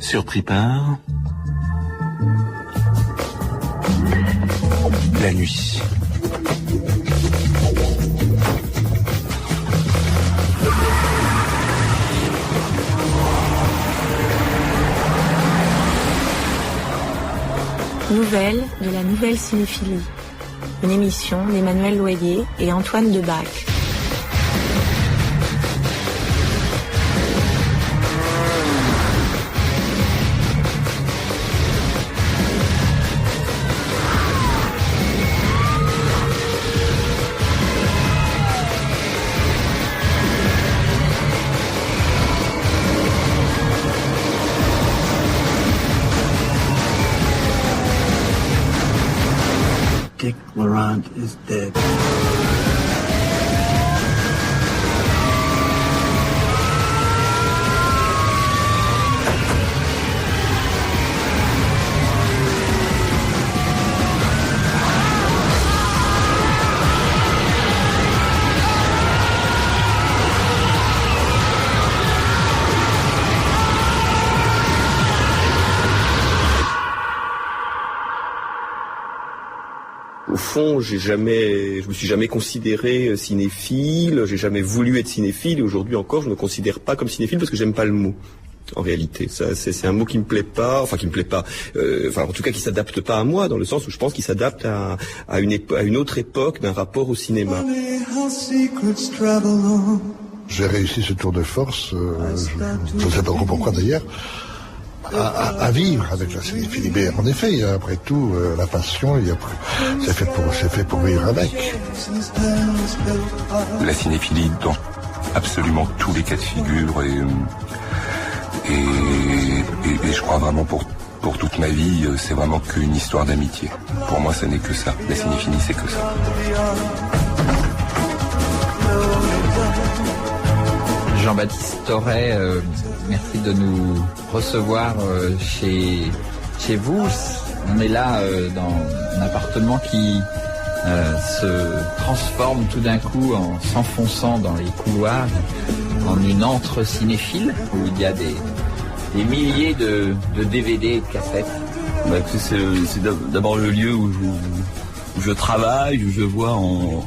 Surpris par la nuit. Nouvelle de la nouvelle cinéphilie. Une émission d'Emmanuel Loyer et Antoine Debac. Dick Laurent is dead. Au fond, je me suis jamais considéré cinéphile, j'ai jamais voulu être cinéphile, et aujourd'hui encore, je me considère pas comme cinéphile parce que j'aime pas le mot. En réalité, ça, c'est un mot qui me plaît pas, en tout cas qui s'adapte pas à moi, dans le sens où je pense qu'il s'adapte à une autre époque d'un rapport au cinéma. J'ai réussi ce tour de force, je ne sais pas pourquoi d'ailleurs, à vivre avec la cinéphilie. Mais en effet, après tout, la passion, c'est fait pour vivre avec. La cinéphilie dans absolument tous les cas de figure et je crois vraiment pour toute ma vie, c'est vraiment qu'une histoire d'amitié. Pour moi, ça n'est que ça. La cinéphilie, c'est que ça. Jean-Baptiste Thorey, merci de nous recevoir chez vous. On est là dans un appartement qui se transforme tout d'un coup en s'enfonçant dans les couloirs en une antre cinéphile où il y a des milliers de DVD et de cassettes. C'est d'abord le lieu où je travaille, où je vois en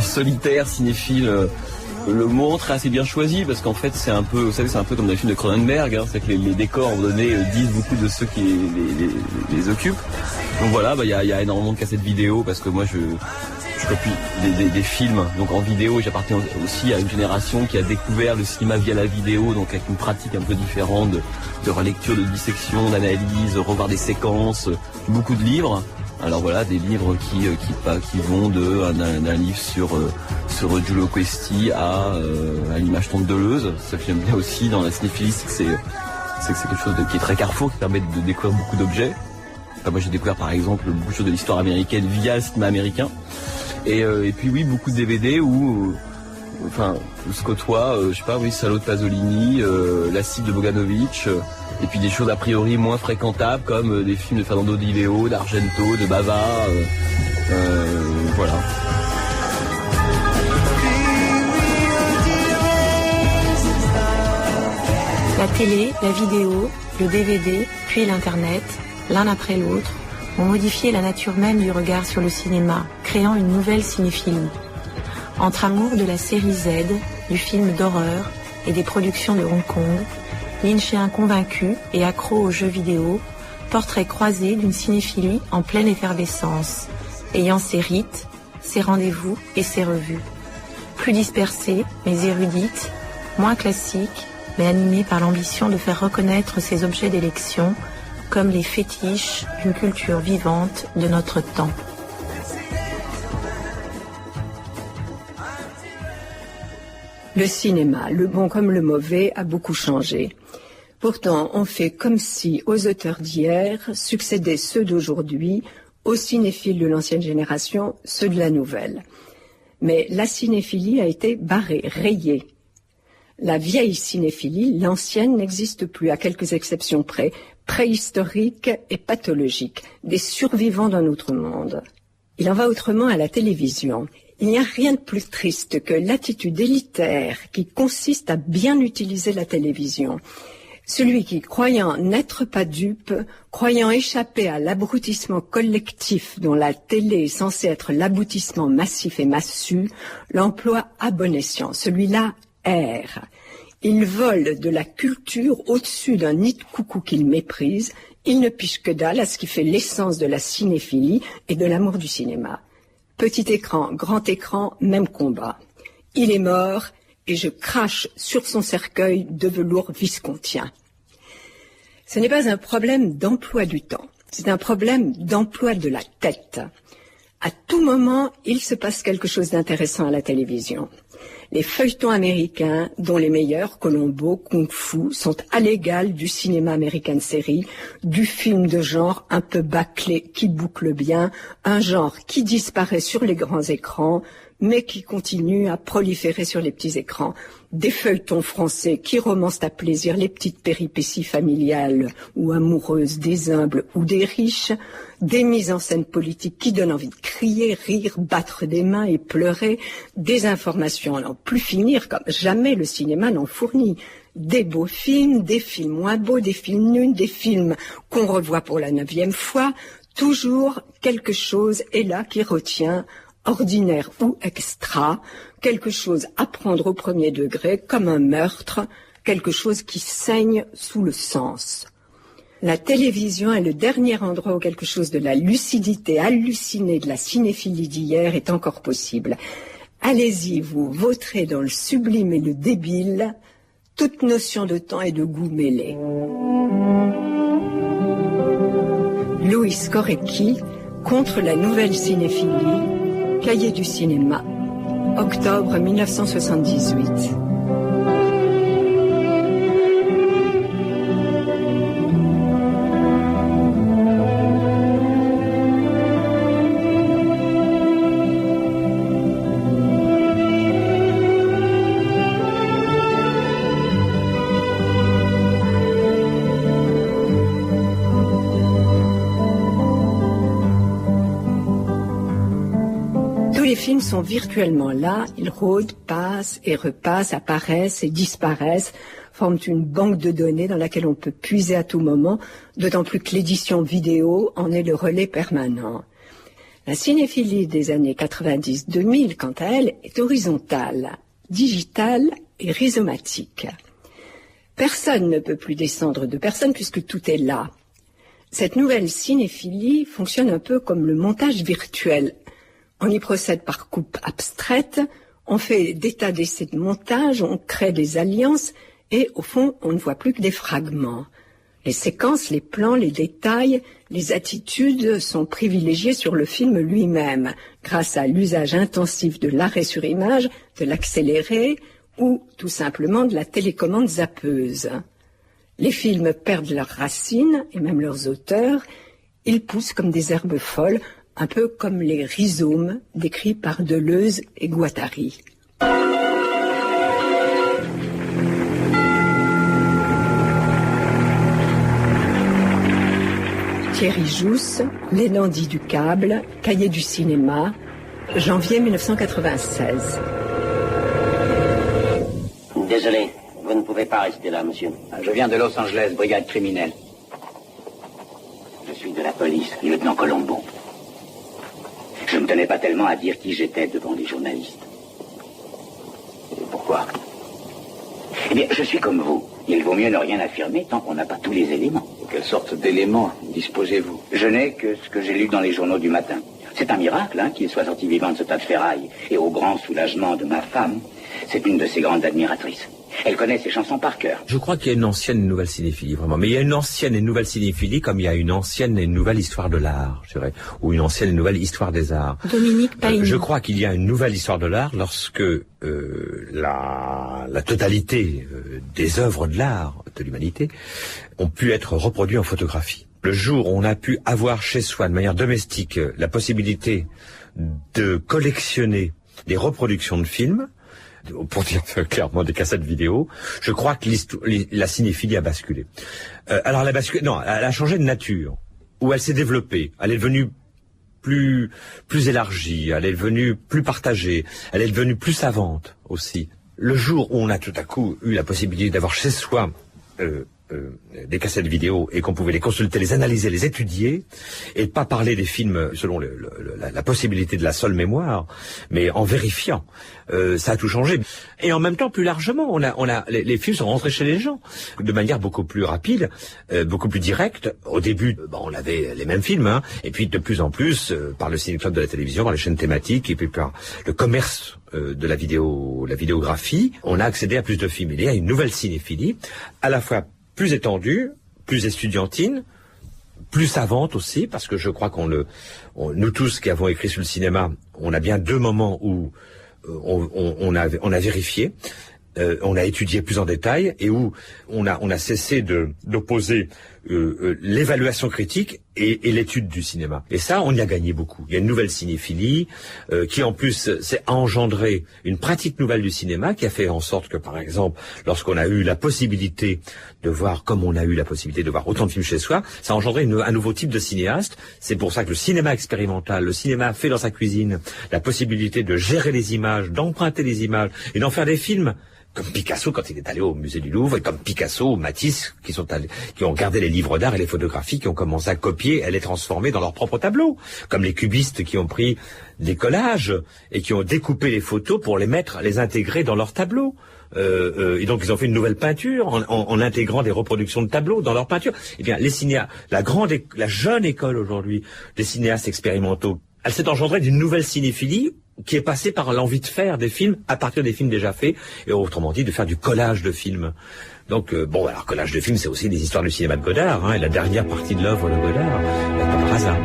solitaire cinéphile. Le mot montre assez bien choisi parce qu'en fait c'est un peu, vous savez, c'est un peu comme dans les films de Cronenberg, c'est que les décors donnés disent beaucoup de ceux qui les occupent. Donc voilà, il y a énormément de cassettes vidéo parce que moi je copie des films donc en vidéo et j'appartiens aussi à une génération qui a découvert le cinéma via la vidéo, donc avec une pratique un peu différente de relecture, de dissection, d'analyse, revoir des séquences, beaucoup de livres. Alors voilà, des livres qui vont d'un livre sur Giulio Questi à l'image tombe Deleuze. Ça que j'aime bien aussi dans la cinéphilie, c'est que c'est quelque chose qui est très carrefour, qui permet de découvrir beaucoup d'objets. Enfin, moi j'ai découvert par exemple beaucoup de choses de l'histoire américaine via le cinéma américain. Et puis oui, beaucoup de DVD où je côtoie, Salo de Pasolini, La Cible de Bogdanovich, et puis des choses a priori moins fréquentables comme des films de Fernando Di Leo, d'Argento, de Bava, voilà. La télé, la vidéo, le DVD, puis l'Internet, l'un après l'autre, ont modifié la nature même du regard sur le cinéma, créant une nouvelle cinéphilie. Entre amour de la série Z, du film d'horreur et des productions de Hong Kong, lynchéen convaincu et accro aux jeux vidéo, portrait croisé d'une cinéphilie en pleine effervescence, ayant ses rites, ses rendez-vous et ses revues. Plus dispersée, mais érudite, moins classique, mais animée par l'ambition de faire reconnaître ces objets d'élection comme les fétiches d'une culture vivante de notre temps. Le cinéma, le bon comme le mauvais, a beaucoup changé. Pourtant, on fait comme si aux auteurs d'hier succédaient ceux d'aujourd'hui, aux cinéphiles de l'ancienne génération, ceux de la nouvelle. Mais la cinéphilie a été barrée, rayée. La vieille cinéphilie, l'ancienne, n'existe plus, à quelques exceptions près, préhistorique et pathologique, des survivants d'un autre monde. Il en va autrement à la télévision. Il n'y a rien de plus triste que l'attitude élitaire qui consiste à bien utiliser la télévision. Celui qui, croyant n'être pas dupe, croyant échapper à l'abrutissement collectif dont la télé est censée être l'aboutissement massif et massu, l'emploie à bon escient. Celui-là erre. Il vole de la culture au-dessus d'un nid de coucou qu'il méprise. Il ne piche que dalle à ce qui fait l'essence de la cinéphilie et de l'amour du cinéma. Petit écran, grand écran, même combat. Il est mort et je crache sur son cercueil de velours viscontien. Ce n'est pas un problème d'emploi du temps, c'est un problème d'emploi de la tête. À tout moment, il se passe quelque chose d'intéressant à la télévision. Les feuilletons américains, dont les meilleurs, Columbo, Kung Fu, sont à l'égal du cinéma américain de série, du film de genre un peu bâclé qui boucle bien, un genre qui disparaît sur les grands écrans, mais qui continue à proliférer sur les petits écrans. Des feuilletons français qui romancent à plaisir les petites péripéties familiales ou amoureuses des humbles ou des riches, des mises en scène politiques qui donnent envie de crier, rire, battre des mains et pleurer, des informations à n'en plus finir comme jamais le cinéma n'en fournit. Des beaux films, des films moins beaux, des films nuls, des films qu'on revoit pour la 9e fois, toujours quelque chose est là qui retient, ordinaire ou extra, quelque chose à prendre au premier degré, comme un meurtre, quelque chose qui saigne sous le sens. La télévision est le dernier endroit où quelque chose de la lucidité hallucinée de la cinéphilie d'hier est encore possible. Allez-y, vous vautrez dans le sublime et le débile, toute notion de temps et de goût mêlés. Louis Korecki, contre la nouvelle cinéphilie, Cahiers du cinéma, octobre 1978. Les films sont virtuellement là, ils rôdent, passent et repassent, apparaissent et disparaissent, forment une banque de données dans laquelle on peut puiser à tout moment, d'autant plus que l'édition vidéo en est le relais permanent. La cinéphilie des années 90-2000, quant à elle, est horizontale, digitale et rhizomatique. Personne ne peut plus descendre de personne puisque tout est là. Cette nouvelle cinéphilie fonctionne un peu comme le montage virtuel. On y procède par coupes abstraites, on fait des tas d'essais de montage, on crée des alliances et au fond, on ne voit plus que des fragments. Les séquences, les plans, les détails, les attitudes sont privilégiées sur le film lui-même grâce à l'usage intensif de l'arrêt sur image, de l'accéléré ou tout simplement de la télécommande zappeuse. Les films perdent leurs racines et même leurs auteurs, ils poussent comme des herbes folles, un peu comme les rhizomes décrits par Deleuze et Guattari. Thierry Jousse, L'élandie du câble, Cahiers du cinéma, janvier 1996. Désolé, vous ne pouvez pas rester là, monsieur. Je viens de Los Angeles, brigade criminelle. Je suis de la police, lieutenant Colombo. Je ne tenais pas tellement à dire qui j'étais devant les journalistes. Et pourquoi? Eh bien, je suis comme vous. Il vaut mieux ne rien affirmer tant qu'on n'a pas tous les éléments. De quelle sorte d'éléments disposez-vous? Je n'ai que ce que j'ai lu dans les journaux du matin. C'est un miracle, qu'il soit sorti vivant de ce tas de ferraille. Et au grand soulagement de ma femme, c'est une de ses grandes admiratrices. Elle connaît ses chansons par cœur. Je crois qu'il y a une ancienne et une nouvelle cinéphilie, vraiment. Mais il y a une ancienne et une nouvelle cinéphilie comme il y a une ancienne et une nouvelle histoire de l'art, je dirais. Ou une ancienne et une nouvelle histoire des arts. Dominique Paigny. Je crois qu'il y a une nouvelle histoire de l'art lorsque la totalité des œuvres de l'art, de l'humanité, ont pu être reproduites en photographie. Le jour où on a pu avoir chez soi, de manière domestique, la possibilité de collectionner des reproductions de films, pour dire clairement des cassettes vidéo, je crois que la cinéphilie a basculé. Alors elle a basculé, non, elle a changé de nature, où elle s'est développée, elle est devenue plus élargie, elle est devenue plus partagée, elle est devenue plus savante aussi. Le jour où on a tout à coup eu la possibilité d'avoir chez soi des cassettes vidéo et qu'on pouvait les consulter, les analyser, les étudier, et pas parler des films selon la possibilité de la seule mémoire, mais en vérifiant, ça a tout changé. Et en même temps, plus largement, les films sont rentrés chez les gens de manière beaucoup plus rapide, beaucoup plus directe. Au début, on avait les mêmes films, hein, et puis de plus en plus, par le ciné-club de la télévision, par les chaînes thématiques, et puis par le commerce de la vidéographie, on a accédé à plus de films. Il y a une nouvelle cinéphilie, à la fois plus étendue, plus estudiantine, plus savante aussi, parce que je crois nous tous qui avons écrit sur le cinéma, on a bien deux moments où on a vérifié, on a étudié plus en détail, et où on a cessé d'opposer l'évaluation critique et l'étude du cinéma. Et ça, on y a gagné beaucoup. Il y a une nouvelle cinéphilie qui, en plus, s'est engendré une pratique nouvelle du cinéma qui a fait en sorte que, par exemple, lorsqu'on a eu la possibilité de voir, comme on a eu la possibilité de voir autant de films chez soi, ça a engendré un nouveau type de cinéaste. C'est pour ça que le cinéma expérimental, le cinéma fait dans sa cuisine, la possibilité de gérer les images, d'emprunter les images et d'en faire des films, comme Picasso quand il est allé au musée du Louvre, et comme Picasso ou Matisse qui ont gardé les livres d'art et les photographies, qui ont commencé à copier, à les transformer dans leurs propres tableaux, comme les cubistes qui ont pris des collages et qui ont découpé les photos pour les intégrer dans leurs tableaux. Et donc ils ont fait une nouvelle peinture en intégrant des reproductions de tableaux dans leur peinture. Eh bien, les cinéastes, la jeune école aujourd'hui des cinéastes expérimentaux, elle s'est engendrée d'une nouvelle cinéphilie qui est passée par l'envie de faire des films à partir des films déjà faits, et autrement dit de faire du collage de films. Donc alors collage de films, c'est aussi des histoires du cinéma de Godard, hein, et la dernière partie de l'œuvre de Godard, pas par hasard.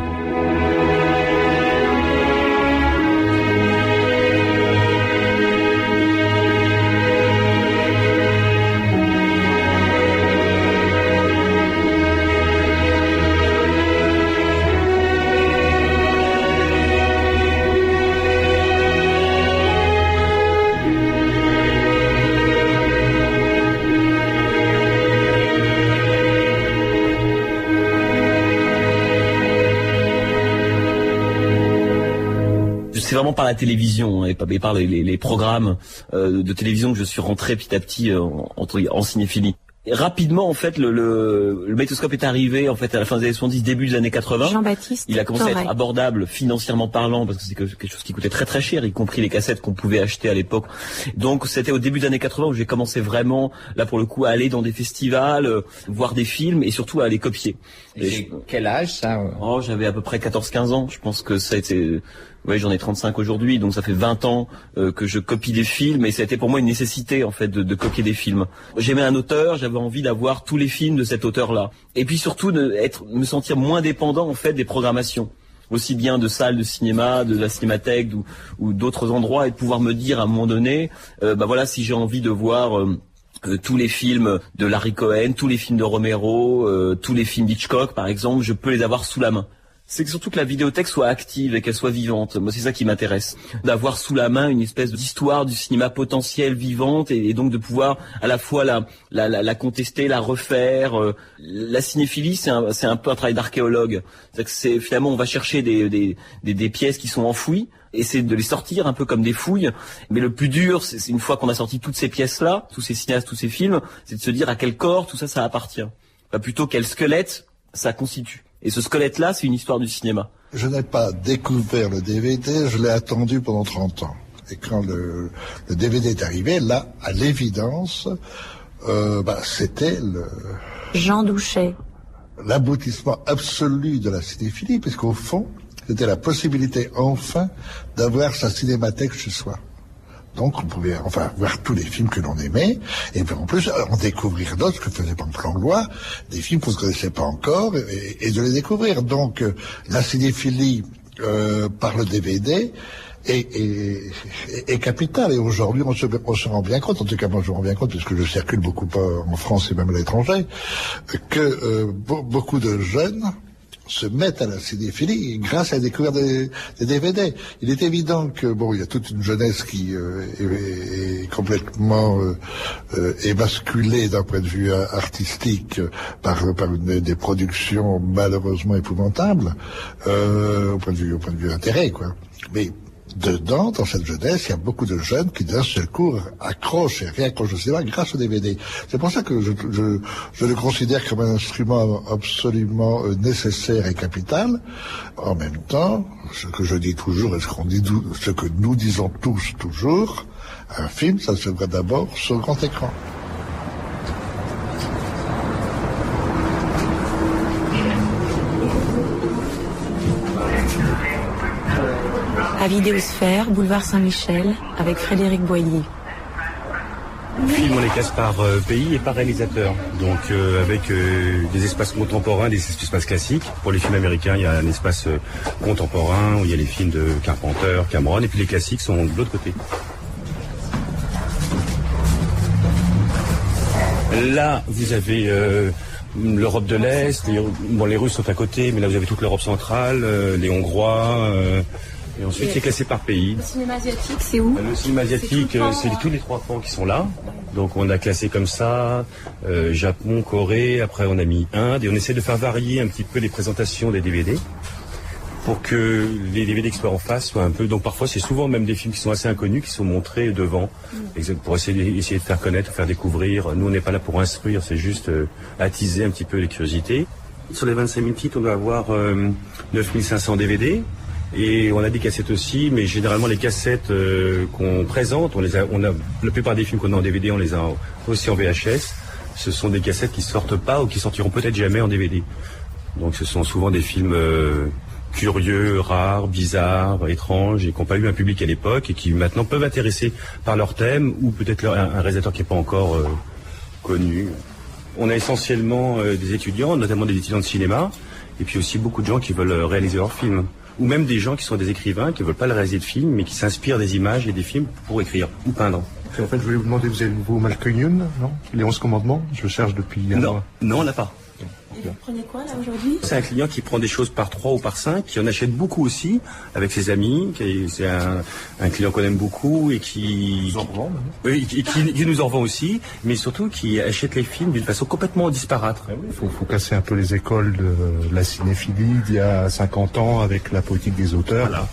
C'est vraiment par la télévision et par les programmes de télévision que je suis rentré petit à petit en cinéphilie. Et rapidement, en fait, le magnétoscope est arrivé en fait à la fin des années 70, début des années 80. Jean-Baptiste Il a commencé à être abordable financièrement parlant, parce que c'est quelque chose qui coûtait très très cher, y compris les cassettes qu'on pouvait acheter à l'époque. Donc c'était au début des années 80 où j'ai commencé vraiment, là pour le coup, à aller dans des festivals, voir des films et surtout à les copier. Et quel âge ça? J'avais à peu près 14-15 ans. Je pense que ça a été... Oui, j'en ai 35 aujourd'hui, donc ça fait 20 ans que je copie des films, et ça a été pour moi une nécessité en fait de copier des films. J'aimais un auteur, j'avais envie d'avoir tous les films de cet auteur-là, et puis surtout me sentir moins dépendant en fait des programmations, aussi bien de salles de cinéma, de la cinémathèque ou d'autres endroits, et de pouvoir me dire à un moment donné, voilà, si j'ai envie de voir tous les films de Larry Cohen, tous les films de Romero, tous les films d'Hitchcock par exemple, je peux les avoir sous la main. C'est surtout que la vidéothèque soit active et qu'elle soit vivante. Moi, c'est ça qui m'intéresse. D'avoir sous la main une espèce d'histoire du cinéma potentiel vivante, et donc de pouvoir à la fois la contester, la refaire. La cinéphilie, c'est un peu un travail d'archéologue. C'est finalement, on va chercher des pièces qui sont enfouies, et c'est de les sortir un peu comme des fouilles. Mais le plus dur, c'est une fois qu'on a sorti toutes ces pièces-là, tous ces cinéastes, tous ces films, c'est de se dire à quel corps tout ça appartient. Pas plutôt quel squelette ça constitue. Et ce squelette-là, c'est une histoire du cinéma. Je n'ai pas découvert le DVD, je l'ai attendu pendant 30 ans. Et quand le DVD est arrivé, là, à l'évidence, c'était Jean Douchet. L'aboutissement absolu de la cinéphilie, puisqu'au fond, c'était la possibilité enfin d'avoir sa cinémathèque chez soi. Donc on pouvait voir tous les films que l'on aimait, et puis en plus en découvrir d'autres que faisait par exemple Langlois, des films qu'on ne connaissait pas encore, et de les découvrir. Donc la cinéphilie par le DVD est capitale, et aujourd'hui on se rend bien compte, en tout cas moi je me rends bien compte, puisque je circule beaucoup en France et même à l'étranger, que beaucoup de jeunes se mettent à la cinéphilie grâce à la découverte des DVD. Il est évident que il y a toute une jeunesse qui est complètement émasculée d'un point de vue artistique par des productions malheureusement épouvantables au point de vue intérêt, quoi. Mais dedans, dans cette jeunesse, il y a beaucoup de jeunes qui d'un seul coup accrochent et réaccrochent au cinéma grâce au DVD. C'est pour ça que je le considère comme un instrument absolument nécessaire et capital. En même temps, ce que je dis toujours et ce que nous disons tous toujours, un film, ça se voit d'abord sur grand écran. À Vidéosphère, boulevard Saint-Michel, avec Frédéric Boyer. Le film, on les classe par pays et par réalisateur. Donc avec des espaces contemporains, des espaces classiques. Pour les films américains, il y a un espace contemporain où il y a les films de Carpenter, Cameron, et puis les classiques sont de l'autre côté. Là, vous avez l'Europe de l'Est, les Russes sont à côté, mais là vous avez toute l'Europe centrale, les Hongrois... Et ensuite, c'est classé par pays. Le cinéma asiatique, c'est où? Le cinéma asiatique, c'est tous les 3 pans qui sont là. Donc, on a classé comme ça, Japon, Corée, après on a mis Inde, et on essaie de faire varier un petit peu les présentations des DVD pour que les DVD qui soient en face soient un peu... Donc, parfois, c'est souvent même des films qui sont assez inconnus, qui sont montrés devant, pour essayer de faire connaître, faire découvrir. Nous, on n'est pas là pour instruire, c'est juste attiser un petit peu les curiosités. Sur les 25 000 titres, on doit avoir 9500 DVD. Et on a des cassettes aussi, mais généralement les cassettes qu'on présente, la plupart des films qu'on a en DVD, on les a aussi en VHS. Ce sont des cassettes qui sortent pas ou qui sortiront peut-être jamais en DVD. Donc ce sont souvent des films curieux, rares, bizarres, étranges, et qui n'ont pas eu un public à l'époque et qui maintenant peuvent intéresser par leur thème ou peut-être un réalisateur qui n'est pas encore connu. On a essentiellement des étudiants, notamment des étudiants de cinéma, et puis aussi beaucoup de gens qui veulent réaliser leurs films. Ou même des gens qui sont des écrivains, qui ne veulent pas le réaliser de films, mais qui s'inspirent des images et des films pour écrire ou peindre. En fait, je voulais vous demander, vous avez le nouveau Malcolm Youn, non? Les 11 commandements? Je cherche depuis un mois. Non, on l'a pas. Et vous prenez quoi là aujourd'hui? C'est un client qui prend des choses par 3 ou par 5, qui en achète beaucoup aussi avec ses amis. C'est un client qu'on aime beaucoup et qui nous en vend aussi, mais surtout qui achète les films d'une façon complètement disparate. Il faut casser un peu les écoles de la cinéphilie d'il y a 50 ans avec la politique des auteurs. Voilà.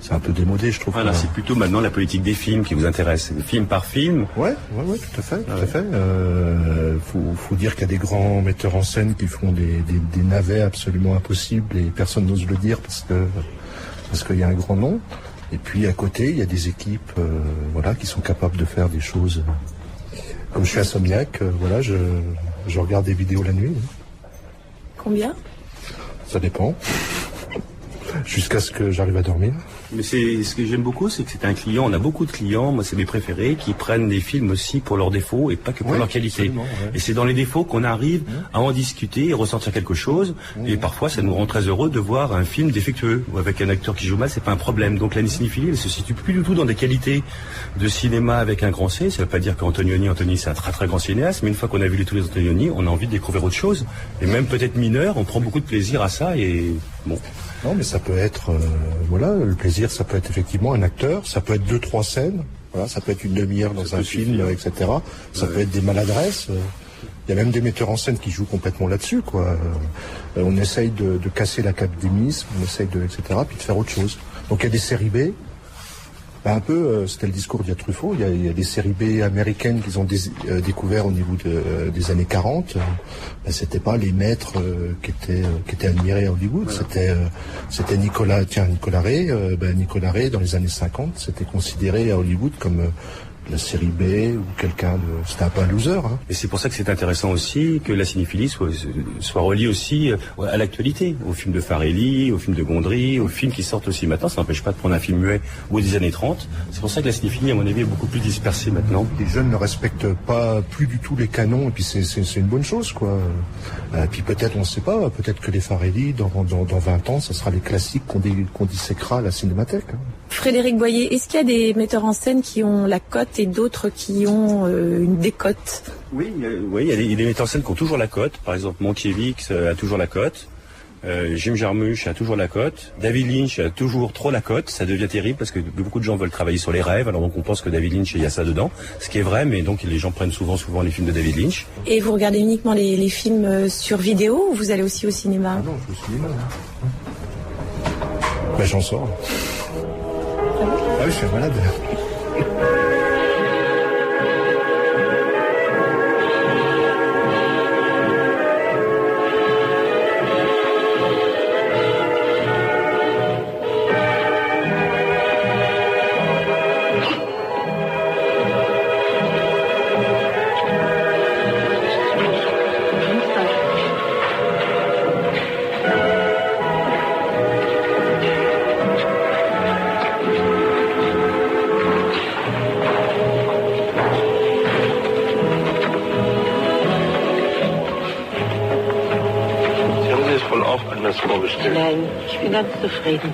C'est un peu démodé, je trouve. Voilà, c'est plutôt maintenant la politique des films qui vous intéresse, film par film. Ouais, tout à fait. Faut dire qu'il y a des grands metteurs en scène qui font des navets absolument impossibles et personne n'ose le dire parce qu'il y a un grand nom. Et puis à côté, il y a des équipes, qui sont capables de faire des choses. Comme je suis insomniaque, je regarde des vidéos la nuit. Combien? Ça dépend. Jusqu'à ce que j'arrive à dormir. Mais ce que j'aime beaucoup, c'est que c'est un client, on a beaucoup de clients, moi c'est mes préférés, qui prennent des films aussi pour leurs défauts et pas que pour leur qualité. Ouais. Et c'est dans les défauts qu'on arrive à en discuter et ressortir quelque chose. Et parfois, ça nous rend très heureux de voir un film défectueux ou avec un acteur qui joue mal, c'est pas un problème. Donc la cinéphilie, elle se situe plus du tout dans des qualités de cinéma avec un grand C. Ça veut pas dire qu'Antonioni, c'est un très très grand cinéaste, mais une fois qu'on a vu tous les Antonioni, on a envie de découvrir autre chose. Et même peut-être mineur, on prend beaucoup de plaisir à ça et bon. Non, mais ça peut être, le plaisir, ça peut être effectivement un acteur, ça peut être 2-3 scènes, ça peut être une demi-heure dans un film, etc. Ça peut être des maladresses. Il y a même des metteurs en scène qui jouent complètement là-dessus, quoi. On essaye de casser l'académisme, on essaye etc. puis de faire autre chose. Donc il y a des séries B. C'était le discours d'il y a Truffaut. Il y a des séries B américaines qu'ils ont découvert au niveau des années 40. C'était pas les maîtres qui étaient admirés à Hollywood. C'était Nicolas Ray. Nicolas Ray dans les années 50, c'était considéré à Hollywood comme la série B ou quelqu'un de... C'était un peu un loser. Et c'est pour ça que c'est intéressant aussi que la cinéphilie soit reliée aussi à l'actualité, aux films de Farelli, aux films de Gondry, aux films qui sortent aussi maintenant. Ça n'empêche pas de prendre un film muet ou des années 30. C'est pour ça que la cinéphilie, à mon avis, est beaucoup plus dispersée maintenant. Les jeunes ne respectent pas plus du tout les canons, et puis c'est une bonne chose, quoi. Puis peut-être, on ne sait pas, peut-être que les Farelli, dans 20 ans, ça sera les classiques qu'on disséquera à la Cinémathèque. Frédéric Boyer, est-ce qu'il y a des metteurs en scène qui ont la cote et d'autres qui ont une décote? Oui, il y a des metteurs en scène qui ont toujours la cote. Par exemple, Mankiewicz a toujours la cote. Jim Jarmusch a toujours la cote. David Lynch a toujours trop la cote. Ça devient terrible parce que beaucoup de gens veulent travailler sur les rêves. Alors donc on pense que David Lynch, il y a ça dedans. Ce qui est vrai, mais donc les gens prennent souvent les films de David Lynch. Et vous regardez uniquement les films sur vidéo ou vous allez aussi au cinéma? Ah non, je vais au cinéma. Ben, j'en sors. Ah oui, je suis malade. Nein, ich bin ganz zufrieden.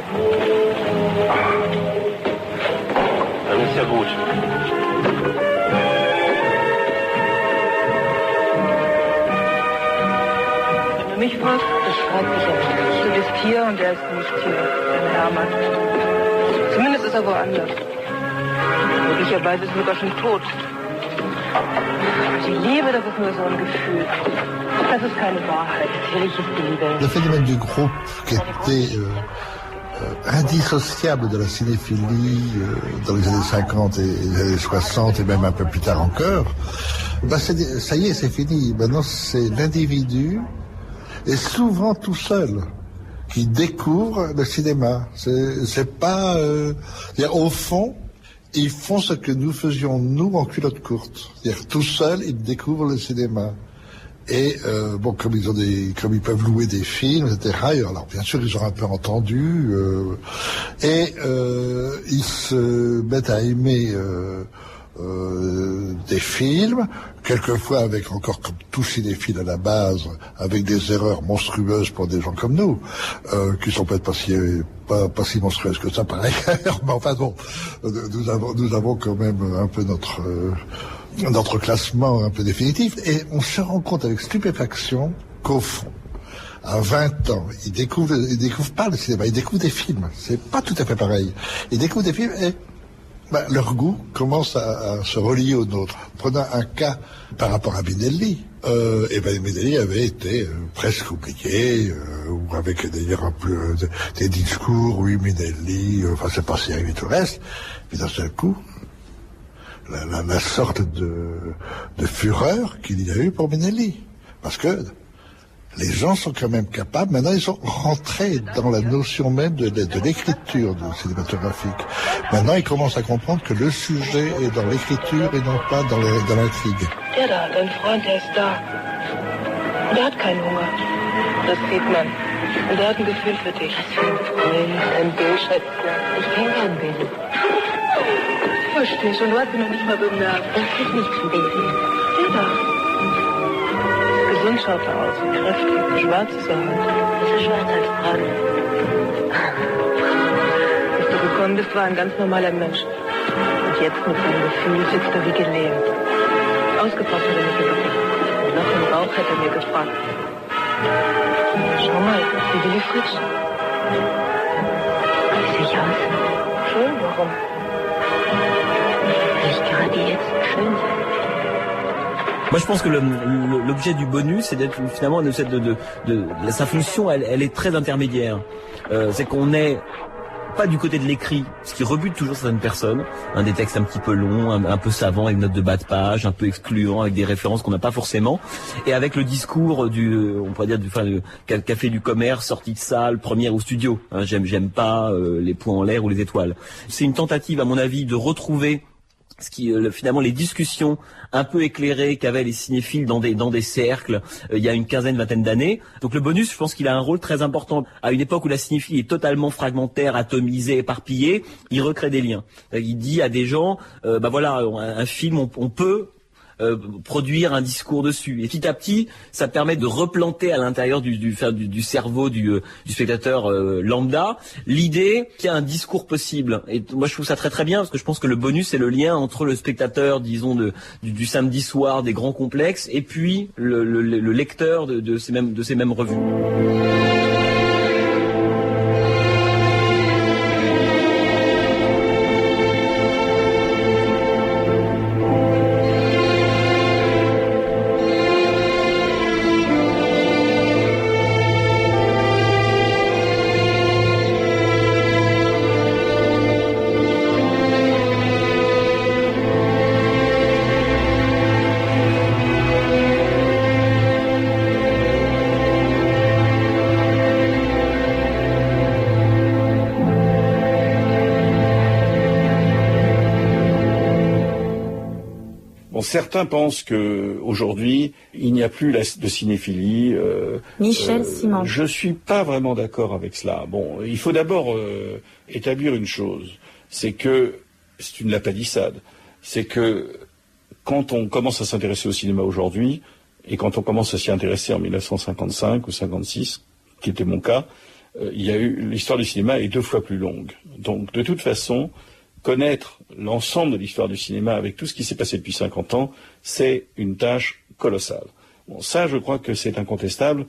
Dann ist ja gut. Wenn du mich fragst, das fragt mich aber nicht. Du bist hier und er ist nicht hier, dein Hermann. Zumindest ist er woanders. Möglicherweise ist er sogar schon tot. Die Liebe, das ist nur so ein Gefühl. Das ist keine Wahrheit. Natürlich ist die Liebe. Le phénomène du groupe qui était indissociable de la cinéphilie dans les années 50 et les années 60 et même un peu plus tard encore, ça y est, c'est fini. Maintenant, c'est l'individu et souvent tout seul qui découvre le cinéma. C'est pas... au fond, ils font ce que nous faisions, nous, en culotte courte. C'est-à-dire, tout seul, ils découvrent le cinéma. Et bon, comme ils peuvent louer des films, etc. Alors bien sûr, ils ont un peu entendu, ils se mettent à aimer des films, quelquefois avec, encore comme tout cinéphile à la base, avec des erreurs monstrueuses pour des gens comme nous, qui sont peut-être pas si monstrueuses que ça par ailleurs, mais enfin bon, nous avons quand même un peu notre classement un peu définitif, et on se rend compte avec stupéfaction qu'au fond, à 20 ans, ils découvrent pas le cinéma, ils découvrent des films. C'est pas tout à fait pareil. Ils découvrent des films et leur goût commence à se relier au nôtre. Prenons un cas par rapport à Minelli. Minelli avait été presque oublié, ou avec d'ailleurs un peu des discours, oui, Minelli, enfin c'est pas si arrivé tout le reste. Puis d'un seul coup, la sorte de fureur qu'il y a eu pour Minelli. Parce que les gens sont quand même capables, maintenant ils sont rentrés dans la notion même de l'écriture cinématographique. Maintenant ils commencent à comprendre que le sujet est dans l'écriture et non pas dans l'intrigue. Der da, dein Freund, der ist da. Und er hat keinen Hunger. Das sieht man. Und er hat ein Gefühl für dich. Was für ein Freund, ein Bild, Schätzchen. Ich kenne kein Bild. Verstehst du, du hast ihn noch nicht mal bemerkt. Das ist nicht ein Baby. Der da. Gesund schaut er aus, kräftig, schwarz ist er halt. Ist er schwarz als Frank? Bis du gekommen bist, war ein ganz normaler Mensch. Und jetzt mit seinem Gefühl sitzt er wie gelähmt. Ausgepasst hat er mich gesagt. Nach dem Rauch hätte er mir gefragt. Schau mal, wie Willy Fritsch. Wie sehe ich aus? Schön, warum? Will ich gerade jetzt schön sein? Moi, je pense que l'objet du bonus, c'est d'être finalement sa fonction, elle est très intermédiaire. C'est qu'on est pas du côté de l'écrit, ce qui rebute toujours certaines personnes, des textes un petit peu longs, un peu savants, avec notes de bas de page, un peu excluants, avec des références qu'on n'a pas forcément, et avec le discours on pourrait dire café du commerce, sortie de salle, première au studio. J'aime pas les points en l'air ou les étoiles. C'est une tentative, à mon avis, de retrouver finalement les discussions un peu éclairées qu'avaient les cinéphiles dans des cercles il y a une vingtaine d'années. Donc le bonus, je pense qu'il a un rôle très important. À une époque où la cinéphilie est totalement fragmentaire, atomisée, éparpillée, il recrée des liens. Il dit à des gens, voilà, un film, on peut produire un discours dessus. Et petit à petit, ça permet de replanter à l'intérieur du cerveau du spectateur lambda l'idée qu'il y a un discours possible. Et moi, je trouve ça très très bien parce que je pense que le bonus, c'est le lien entre le spectateur, disons, du samedi soir des grands complexes et puis le lecteur de ces mêmes revues. Certains pensent que aujourd'hui il n'y a plus de cinéphilie. Michel Simon. Je suis pas vraiment d'accord avec cela. Bon, il faut d'abord établir une chose, c'est que c'est une lapalissade. C'est que quand on commence à s'intéresser au cinéma aujourd'hui et quand on commence à s'y intéresser en 1955 ou 56, qui était mon cas, l'histoire du cinéma est 2 fois plus longue. Donc de toute façon, connaître l'ensemble de l'histoire du cinéma avec tout ce qui s'est passé depuis 50 ans, c'est une tâche colossale. Bon, ça, je crois que c'est incontestable,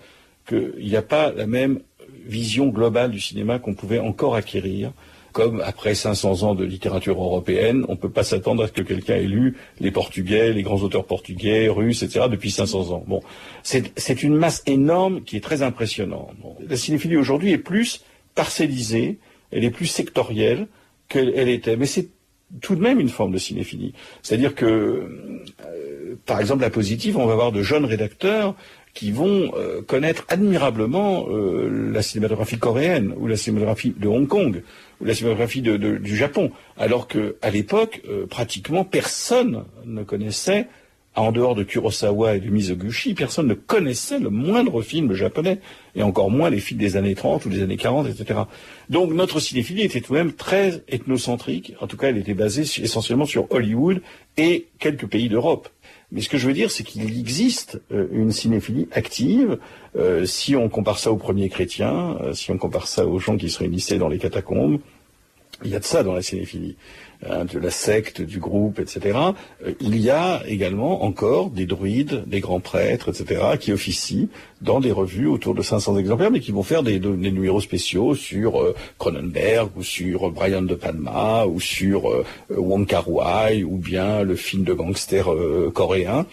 qu'il n'y a pas la même vision globale du cinéma qu'on pouvait encore acquérir. Comme après 500 ans de littérature européenne, on ne peut pas s'attendre à ce que quelqu'un ait lu les Portugais, les grands auteurs portugais, russes, etc. depuis 500 ans. Bon, c'est une masse énorme qui est très impressionnante. Bon, la cinéphilie aujourd'hui est plus parcellisée, elle est plus sectorielle qu'elle était. Mais c'est tout de même une forme de cinéphilie. C'est-à-dire que, par exemple, la Positive, on va avoir de jeunes rédacteurs qui vont connaître admirablement la cinématographie coréenne ou la cinématographie de Hong Kong ou la cinématographie du Japon, alors qu'à l'époque, pratiquement personne ne connaissait, en dehors de Kurosawa et de Mizoguchi, personne ne connaissait le moindre film japonais, et encore moins les films des années 30 ou des années 40, etc. Donc notre cinéphilie était tout de même très ethnocentrique, en tout cas elle était basée essentiellement sur Hollywood et quelques pays d'Europe. Mais ce que je veux dire, c'est qu'il existe une cinéphilie active, si on compare ça aux premiers chrétiens, si on compare ça aux gens qui se réunissaient dans les catacombes, il y a de ça dans la cinéphilie. De la secte, du groupe, etc. Il y a également encore des druides, des grands prêtres, etc., qui officient dans des revues autour de 500 exemplaires, mais qui vont faire des numéros spéciaux sur Cronenberg, ou sur Brian De Palma, ou sur Wong Kar-wai, ou bien le film de gangster coréen,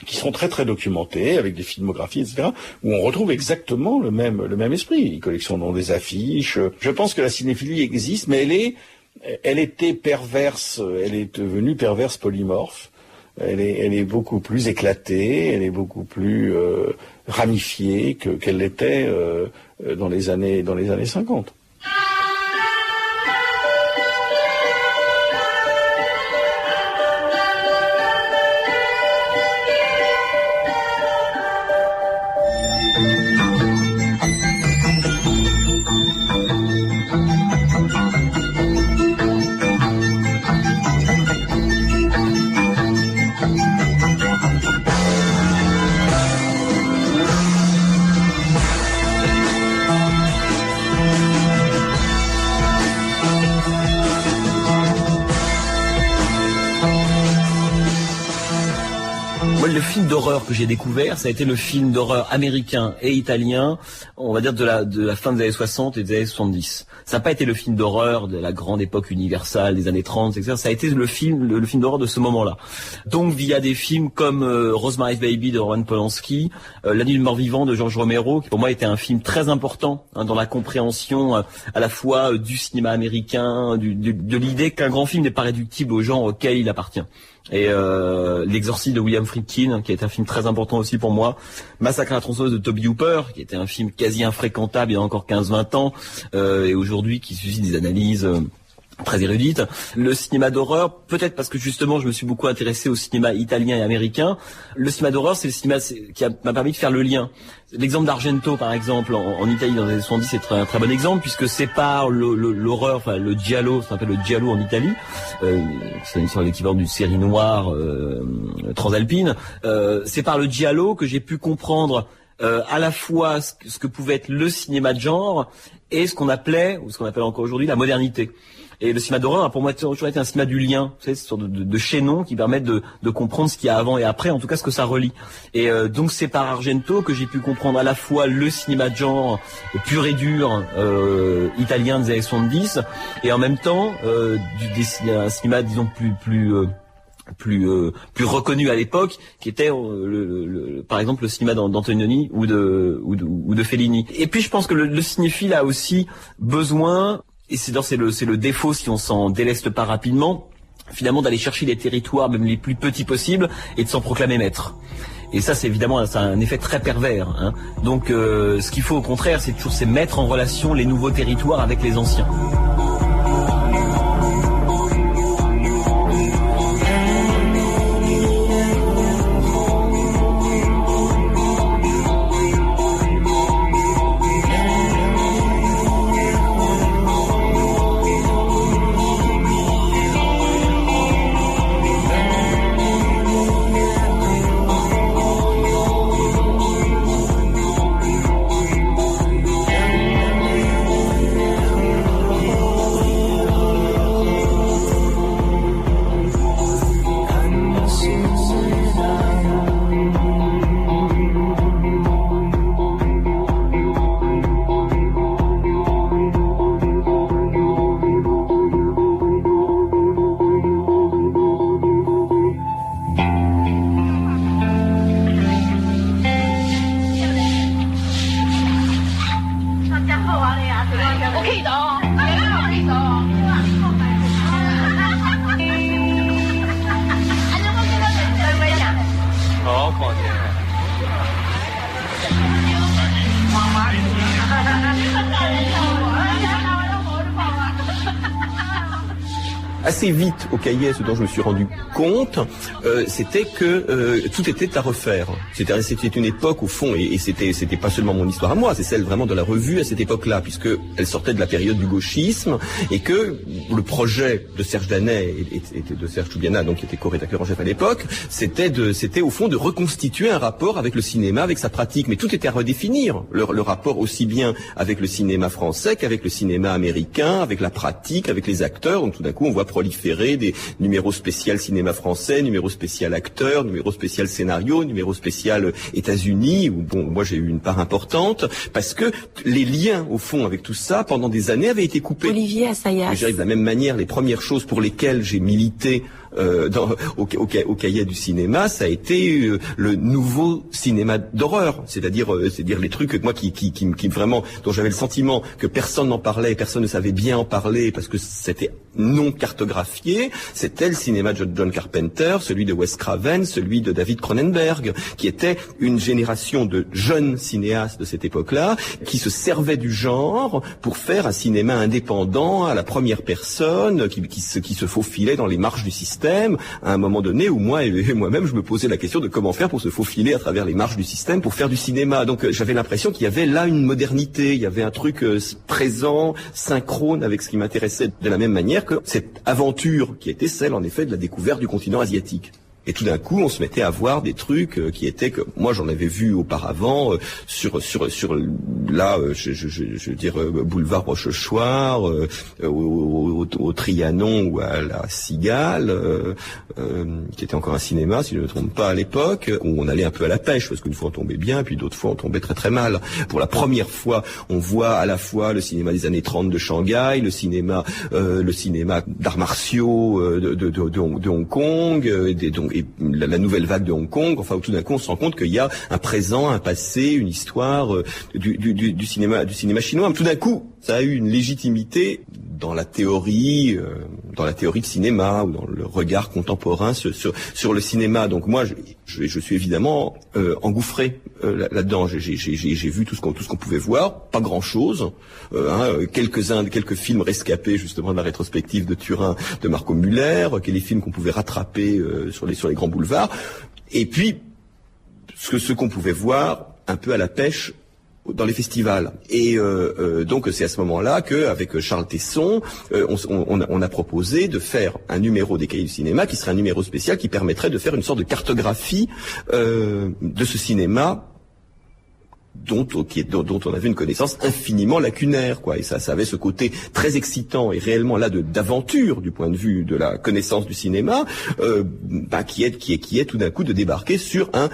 qui sont très très documentés, avec des filmographies, etc., où on retrouve exactement le même esprit. Ils collectionnent des affiches. Je pense que la cinéphilie existe, mais elle était perverse, elle est devenue perverse polymorphe. Elle est beaucoup plus éclatée, elle est beaucoup plus ramifiée qu'elle l'était dans les années 50. Le film d'horreur que j'ai découvert, ça a été le film d'horreur américain et italien, on va dire de la fin des années 60 et des années 70. Ça n'a pas été le film d'horreur de la grande époque universelle des années 30, etc. Ça a été le film d'horreur de ce moment-là. Donc via des films comme Rosemary's Baby de Roman Polanski, La Nuit du mort-vivant de George Romero, qui pour moi était un film très important dans la compréhension à la fois du cinéma américain, de l'idée qu'un grand film n'est pas réductible au genre auquel il appartient. Et L'Exorciste de William Friedkin, qui est un film très important aussi pour moi, Massacre à la tronçonneuse de Toby Hooper, qui était un film quasi infréquentable il y a encore 15-20 ans, et aujourd'hui qui suscite des analyses très érudite. Le cinéma d'horreur, peut-être parce que justement je me suis beaucoup intéressé au cinéma italien et américain. Le cinéma d'horreur, c'est le cinéma qui m'a permis de faire le lien. L'exemple d'Argento, par exemple, en Italie dans les années 70, c'est un très bon exemple puisque sépare l'horreur, enfin le giallo, ça s'appelle le giallo en Italie, c'est sur l'équivalent d'une série noire transalpine. C'est par le giallo que j'ai pu comprendre à la fois ce que pouvait être le cinéma de genre et ce qu'on appelait, ou ce qu'on appelle encore aujourd'hui, la modernité. Et le cinéma d'horreur a pour moi toujours été un cinéma du lien, vous savez, cette sorte de chaînon qui permet de comprendre ce qu'il y a avant et après, en tout cas ce que ça relie. Et donc c'est par Argento que j'ai pu comprendre à la fois le cinéma de genre pur et dur italien des années 70 et en même temps un cinéma disons plus reconnu à l'époque, qui était par exemple le cinéma d'Antonioni ou de Fellini. Et puis je pense que le cinéphile a aussi besoin, et c'est le défaut si on s'en déleste pas rapidement, finalement d'aller chercher les territoires même les plus petits possibles et de s'en proclamer maître. Et ça, c'est évidemment un effet très pervers. Hein. Donc ce qu'il faut au contraire, c'est mettre en relation les nouveaux territoires avec les anciens. Assez vite au Cahiers, ce dont je me suis rendu compte, c'était que tout était à refaire. C'était une époque au fond, et c'était pas seulement mon histoire à moi, c'est celle vraiment de la revue à cette époque-là, puisque elle sortait de la période du gauchisme, et que le projet de Serge Danet et de Serge Toubiana, donc qui était co-rédacteur en chef à l'époque, c'était au fond de reconstituer un rapport avec le cinéma, avec sa pratique, mais tout était à redéfinir, le rapport aussi bien avec le cinéma français qu'avec le cinéma américain, avec la pratique, avec les acteurs. Donc tout d'un coup on voit proliférer des numéros spécial cinéma français, numéro spécial acteur, numéro spécial scénario, numéro spécial États-Unis, où bon, moi j'ai eu une part importante, parce que les liens au fond avec tout ça pendant des années avaient été coupés. Olivier Assayas. Et de la même manière, les premières choses pour lesquelles j'ai milité au Cahiers du cinéma, ça a été le nouveau cinéma d'horreur, c'est-à-dire les trucs moi qui vraiment, dont j'avais le sentiment que personne n'en parlait, personne ne savait bien en parler parce que c'était non cartographié. C'était le cinéma de John Carpenter, celui de Wes Craven, celui de David Cronenberg, qui était une génération de jeunes cinéastes de cette époque-là qui se servaient du genre pour faire un cinéma indépendant à la première personne, qui se faufilait dans les marges du système à un moment donné où moi-même je me posais la question de comment faire pour se faufiler à travers les marges du système pour faire du cinéma. Donc j'avais l'impression qu'il y avait là une modernité, il y avait un truc présent, synchrone avec ce qui m'intéressait, de la même manière que cette aventure qui était celle en effet de la découverte du continent asiatique. Et tout d'un coup, on se mettait à voir des trucs qui étaient que moi j'en avais vu auparavant sur je veux dire boulevard Rochechouart, au Trianon ou à la Cigale, qui était encore un cinéma, si je ne me trompe pas à l'époque, où on allait un peu à la pêche parce qu'une fois on tombait bien, puis d'autres fois on tombait très très mal. Pour la première fois, on voit à la fois le cinéma des années 30 de Shanghai, le cinéma d'arts martiaux de Hong Kong, et la nouvelle vague de Hong Kong, enfin où tout d'un coup on se rend compte qu'il y a un présent, un passé, une histoire du cinéma chinois. Tout d'un coup, ça a eu une légitimité dans la théorie de cinéma ou dans le regard contemporain sur le cinéma. Donc moi, je suis évidemment engouffré là-dedans. J'ai vu tout ce qu'on pouvait voir, pas grand-chose. Quelques films rescapés justement de la rétrospective de Turin de Marco Müller, les films qu'on pouvait rattraper sur les grands boulevards. Et puis ce qu'on pouvait voir un peu à la pêche dans les festivals. Et donc c'est à ce moment-là qu'avec Charles Tesson, on a proposé de faire un numéro des Cahiers du cinéma qui serait un numéro spécial qui permettrait de faire une sorte de cartographie de ce cinéma dont on avait une connaissance infiniment lacunaire, quoi. Et ça avait ce côté très excitant et réellement là d'aventure du point de vue de la connaissance du cinéma, qui est tout d'un coup de débarquer sur un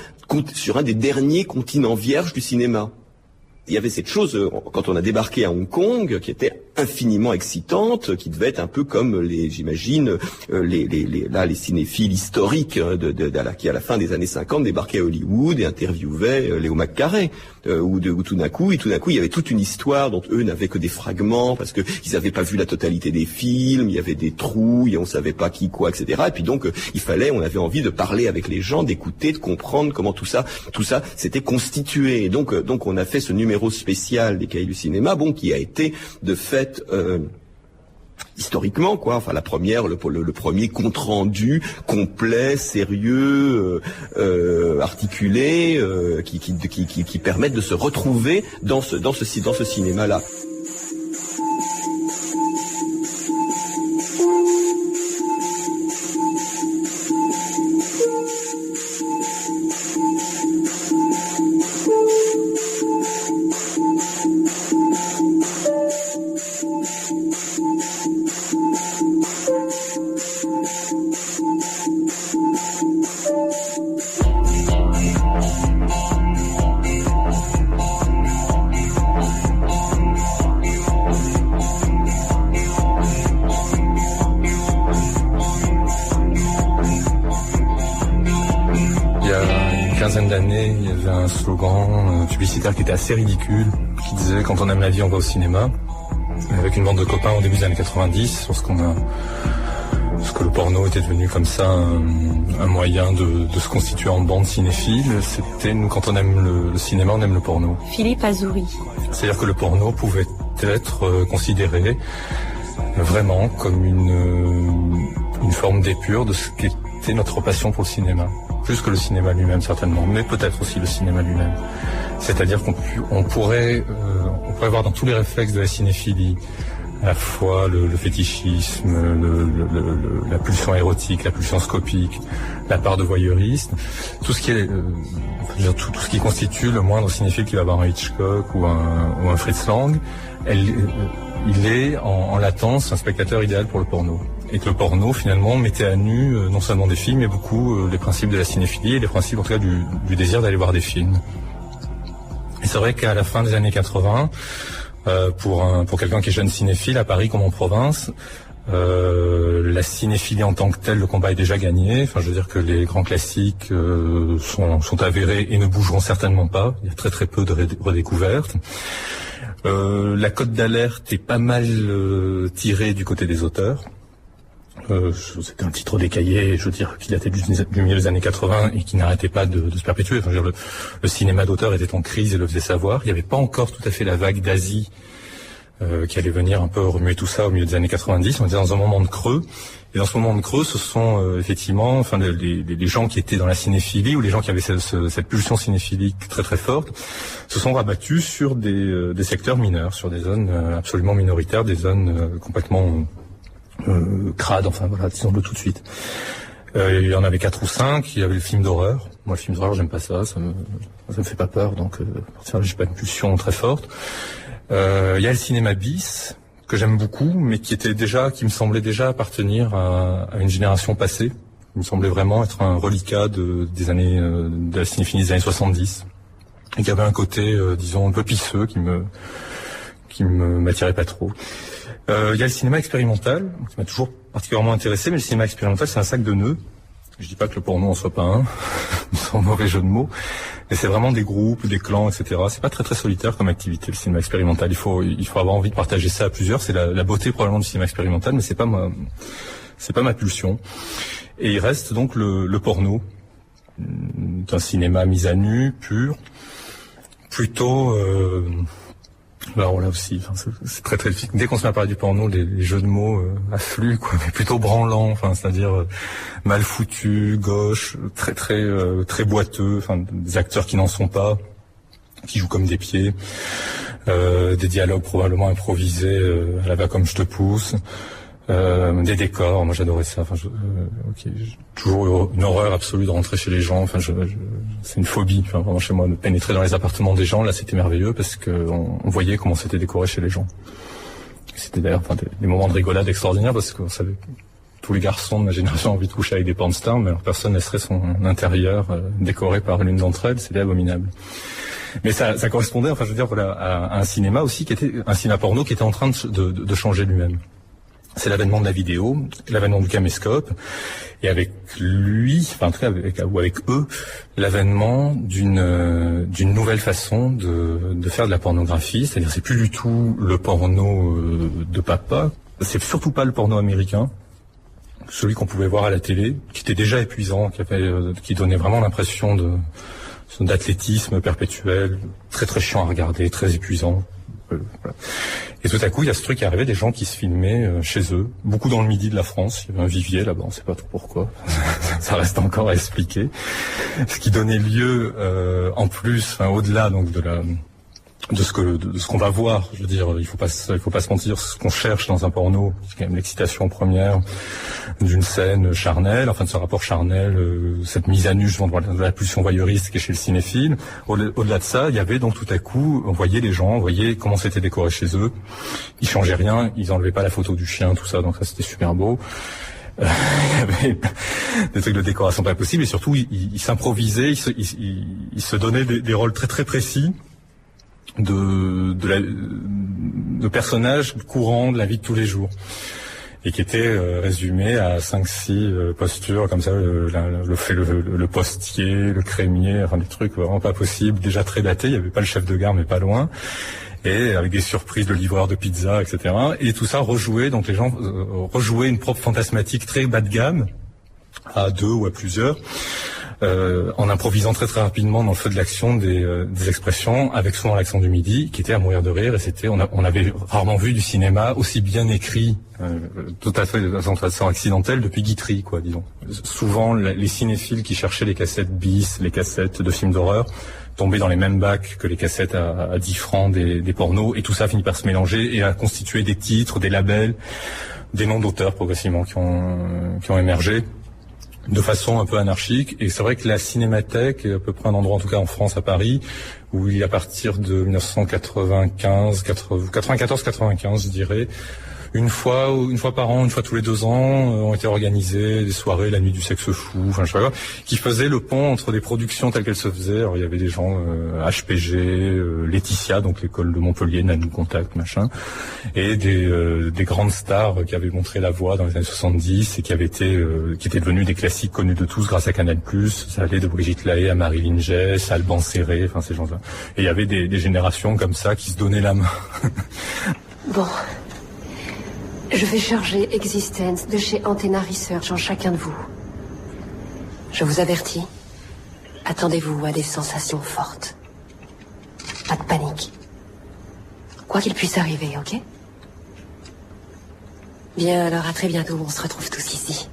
des derniers continents vierges du cinéma. Il y avait cette chose, quand on a débarqué à Hong Kong, qui était infiniment excitante, qui devait être un peu comme j'imagine, les cinéphiles historiques qui à la fin des années 50 débarquaient à Hollywood et interviewaient Léo McCarey, où tout d'un coup, il y avait toute une histoire dont eux n'avaient que des fragments, parce que ils n'avaient pas vu la totalité des films, il y avait des trouilles, on savait pas qui, quoi, etc. Et puis donc, on avait envie de parler avec les gens, d'écouter, de comprendre comment tout ça s'était constitué. Et donc on a fait ce numéro spécial des Cahiers du cinéma, qui a été de fait historiquement, quoi. Enfin, le premier compte rendu complet, sérieux, articulé, qui permettent de se retrouver dans ce cinéma-là. D'années, il y avait un slogan publicitaire qui était assez ridicule, qui disait « Quand on aime la vie, on va au cinéma », avec une bande de copains au début des années 90, parce que le porno était devenu comme ça un moyen de se constituer en bande cinéphile. C'était, nous, quand on aime le cinéma, on aime le porno. Philippe Azouri. C'est-à-dire que le porno pouvait être considéré vraiment comme une forme d'épure de ce qu'était notre passion pour le cinéma. Plus que le cinéma lui-même certainement, mais peut-être aussi le cinéma lui-même. C'est-à-dire qu'on pourrait voir dans tous les réflexes de la cinéphilie, à la fois le fétichisme, la pulsion érotique, la pulsion scopique, la part de voyeurisme, tout ce qui est, tout ce qui constitue le moindre cinéphile qui va voir un Hitchcock ou un Fritz Lang, il est en latence un spectateur idéal pour le porno. Et que le porno, finalement, mettait à nu non seulement des films, mais beaucoup les principes de la cinéphilie et les principes, en tout cas, du désir d'aller voir des films. Et c'est vrai qu'à la fin des années 80, pour quelqu'un qui est jeune cinéphile, à Paris comme en province, la cinéphilie en tant que telle, le combat est déjà gagné. Enfin, je veux dire que les grands classiques sont avérés et ne bougeront certainement pas. Il y a très très peu de redécouvertes. La cote d'alerte est pas mal tirée du côté des auteurs. C'était un titre des Cahiers, je veux dire, qui datait du milieu des années 80 et qui n'arrêtait pas de se perpétuer. Enfin, je veux dire, le cinéma d'auteur était en crise et le faisait savoir. Il n'y avait pas encore tout à fait la vague d'Asie qui allait venir un peu remuer tout ça au milieu des années 90. On était dans un moment de creux. Et dans ce moment de creux, ce sont effectivement, enfin, les gens qui étaient dans la cinéphilie ou les gens qui avaient cette pulsion cinéphilique très très forte, se sont rabattus sur des secteurs mineurs, sur des zones absolument minoritaires, des zones complètement crade, enfin voilà, disons-le tout de suite. Il y en avait 4 ou 5, il y avait le film d'horreur. Moi, le film d'horreur, j'aime pas ça me fait pas peur, donc j'ai pas une pulsion très forte. Il y a le cinéma bis, que j'aime beaucoup, mais qui me semblait déjà appartenir à une génération passée. Il me semblait vraiment être un reliquat de la cinéphilie des années 70. Et qui avait un côté, disons, un peu pisseux, qui m'attirait pas trop. Il y a le cinéma expérimental, qui m'a toujours particulièrement intéressé, mais le cinéma expérimental, c'est un sac de nœuds. Je dis pas que le porno en soit pas un, sans mauvais jeu de mots, mais c'est vraiment des groupes, des clans, etc. C'est pas très très solitaire comme activité, le cinéma expérimental. Il faut avoir envie de partager ça à plusieurs. C'est la beauté probablement du cinéma expérimental, mais c'est pas ma pulsion. Et il reste donc le porno, d'un cinéma mis à nu, pur, plutôt... Alors là aussi, c'est très très difficile. Dès qu'on se met à parler du porno, les jeux de mots affluent, quoi, mais plutôt branlants, c'est-à-dire mal foutus, gauche, très très très boiteux, des acteurs qui n'en sont pas, qui jouent comme des pieds, des dialogues probablement improvisés à la va comme je te pousse. Des décors, moi j'adorais ça. J'ai toujours une horreur absolue de rentrer chez les gens. C'est une phobie, vraiment chez moi, de pénétrer dans les appartements des gens. Là, c'était merveilleux parce que on voyait comment c'était décoré chez les gens. C'était d'ailleurs des moments de rigolade extraordinaires parce qu'on savait que tous les garçons de ma génération ont envie de coucher avec des pornstars, mais alors personne laisserait son intérieur décoré par l'une d'entre elles. C'était abominable. Mais ça correspondait, à un cinéma aussi qui était un cinéma porno qui était en train de changer lui-même. C'est l'avènement de la vidéo, l'avènement du caméscope, et avec lui, avec eux, l'avènement d'une nouvelle façon de faire de la pornographie. C'est-à-dire, c'est plus du tout le porno de papa, c'est surtout pas le porno américain, celui qu'on pouvait voir à la télé, qui était déjà épuisant, qui donnait vraiment l'impression d'athlétisme perpétuel, très très chiant à regarder, très épuisant. Voilà. Et tout à coup, il y a ce truc qui est arrivé, des gens qui se filmaient chez eux, beaucoup dans le midi de la France. Il y avait un vivier là-bas, on ne sait pas trop pourquoi. Ça reste encore à expliquer. Ce qui donnait lieu, en plus, au-delà donc de ce qu'on va voir. Je veux dire, il faut pas se mentir, ce qu'on cherche dans un porno, c'est quand même l'excitation première d'une scène charnelle, de ce rapport charnel, cette mise à nu, de la pulsion voyeuriste qui est chez le cinéphile. Au-delà de ça, il y avait donc tout à coup, on voyait les gens, on voyait comment c'était décoré chez eux. Ils changeaient rien, ils enlevaient pas la photo du chien, tout ça, donc ça c'était super beau. Il y avait des trucs de décoration pas possibles, et surtout ils s'improvisaient, ils se donnaient des rôles très très précis de personnages courants de la vie de tous les jours, et qui étaient résumés à 5-6 postures comme ça, le postier, le crémier, des trucs vraiment pas possibles, déjà très datés. Il y avait pas le chef de gare mais pas loin, et avec des surprises de livreurs de pizza, etc. Et tout ça rejoué, donc les gens rejouaient une propre fantasmatique très bas de gamme, à deux ou à plusieurs, en improvisant très très rapidement dans le feu de l'action des expressions, avec souvent l'accent du midi, qui était à mourir de rire. Et on avait rarement vu du cinéma aussi bien écrit, tout à fait de façon accidentelle, depuis Guitry, quoi, disons. Souvent, les cinéphiles qui cherchaient les cassettes bis, les cassettes de films d'horreur, tombaient dans les mêmes bacs que les cassettes à 10 francs des pornos, et tout ça finit par se mélanger et à constituer des titres, des labels, des noms d'auteurs progressivement qui ont émergé de façon un peu anarchique. Et c'est vrai que la Cinémathèque est à peu près un endroit, en tout cas en France, à Paris, où il y a à partir de 94-95, je dirais, une fois par an, une fois tous les 2 ans, ont été organisées des soirées, la nuit du sexe fou, je sais pas quoi, qui faisaient le pont entre des productions telles qu'elles se faisaient. Alors il y avait des gens HPG, Laetitia, donc l'école de Montpellier, Nanou Contact, machin, et des grandes stars qui avaient montré la voie dans les années 70 et qui étaient devenus des classiques connus de tous grâce à Canal+. Ça allait de Brigitte Lahaie à Marilyn Jess, Alban Serré, ces gens-là. Et il y avait des générations comme ça qui se donnaient la main. Bon. Je vais charger Existence de chez Antenna Research en chacun de vous. Je vous avertis, attendez-vous à des sensations fortes. Pas de panique. Quoi qu'il puisse arriver, ok? Bien, alors à très bientôt, on se retrouve tous ici.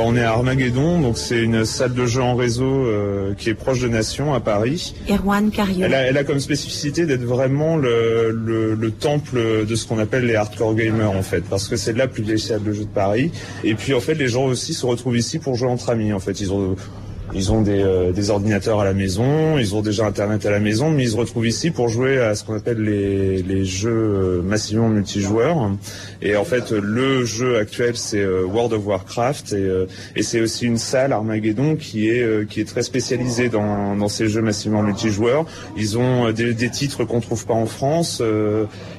On est à Armageddon, donc c'est une salle de jeu en réseau qui est proche de Nation à Paris. Erwan Cario. Elle a comme spécificité d'être vraiment le temple de ce qu'on appelle les hardcore gamers en fait, parce que c'est la plus vieille salle de jeu de Paris. Et puis en fait les gens aussi se retrouvent ici pour jouer entre amis. En fait, Ils ont des ordinateurs à la maison, ils ont déjà Internet à la maison, mais ils se retrouvent ici pour jouer à ce qu'on appelle les jeux massivement multijoueurs. Et en fait, le jeu actuel, c'est World of Warcraft, et c'est aussi une salle Armageddon qui est très spécialisée dans ces jeux massivement multijoueurs. Ils ont des titres qu'on trouve pas en France,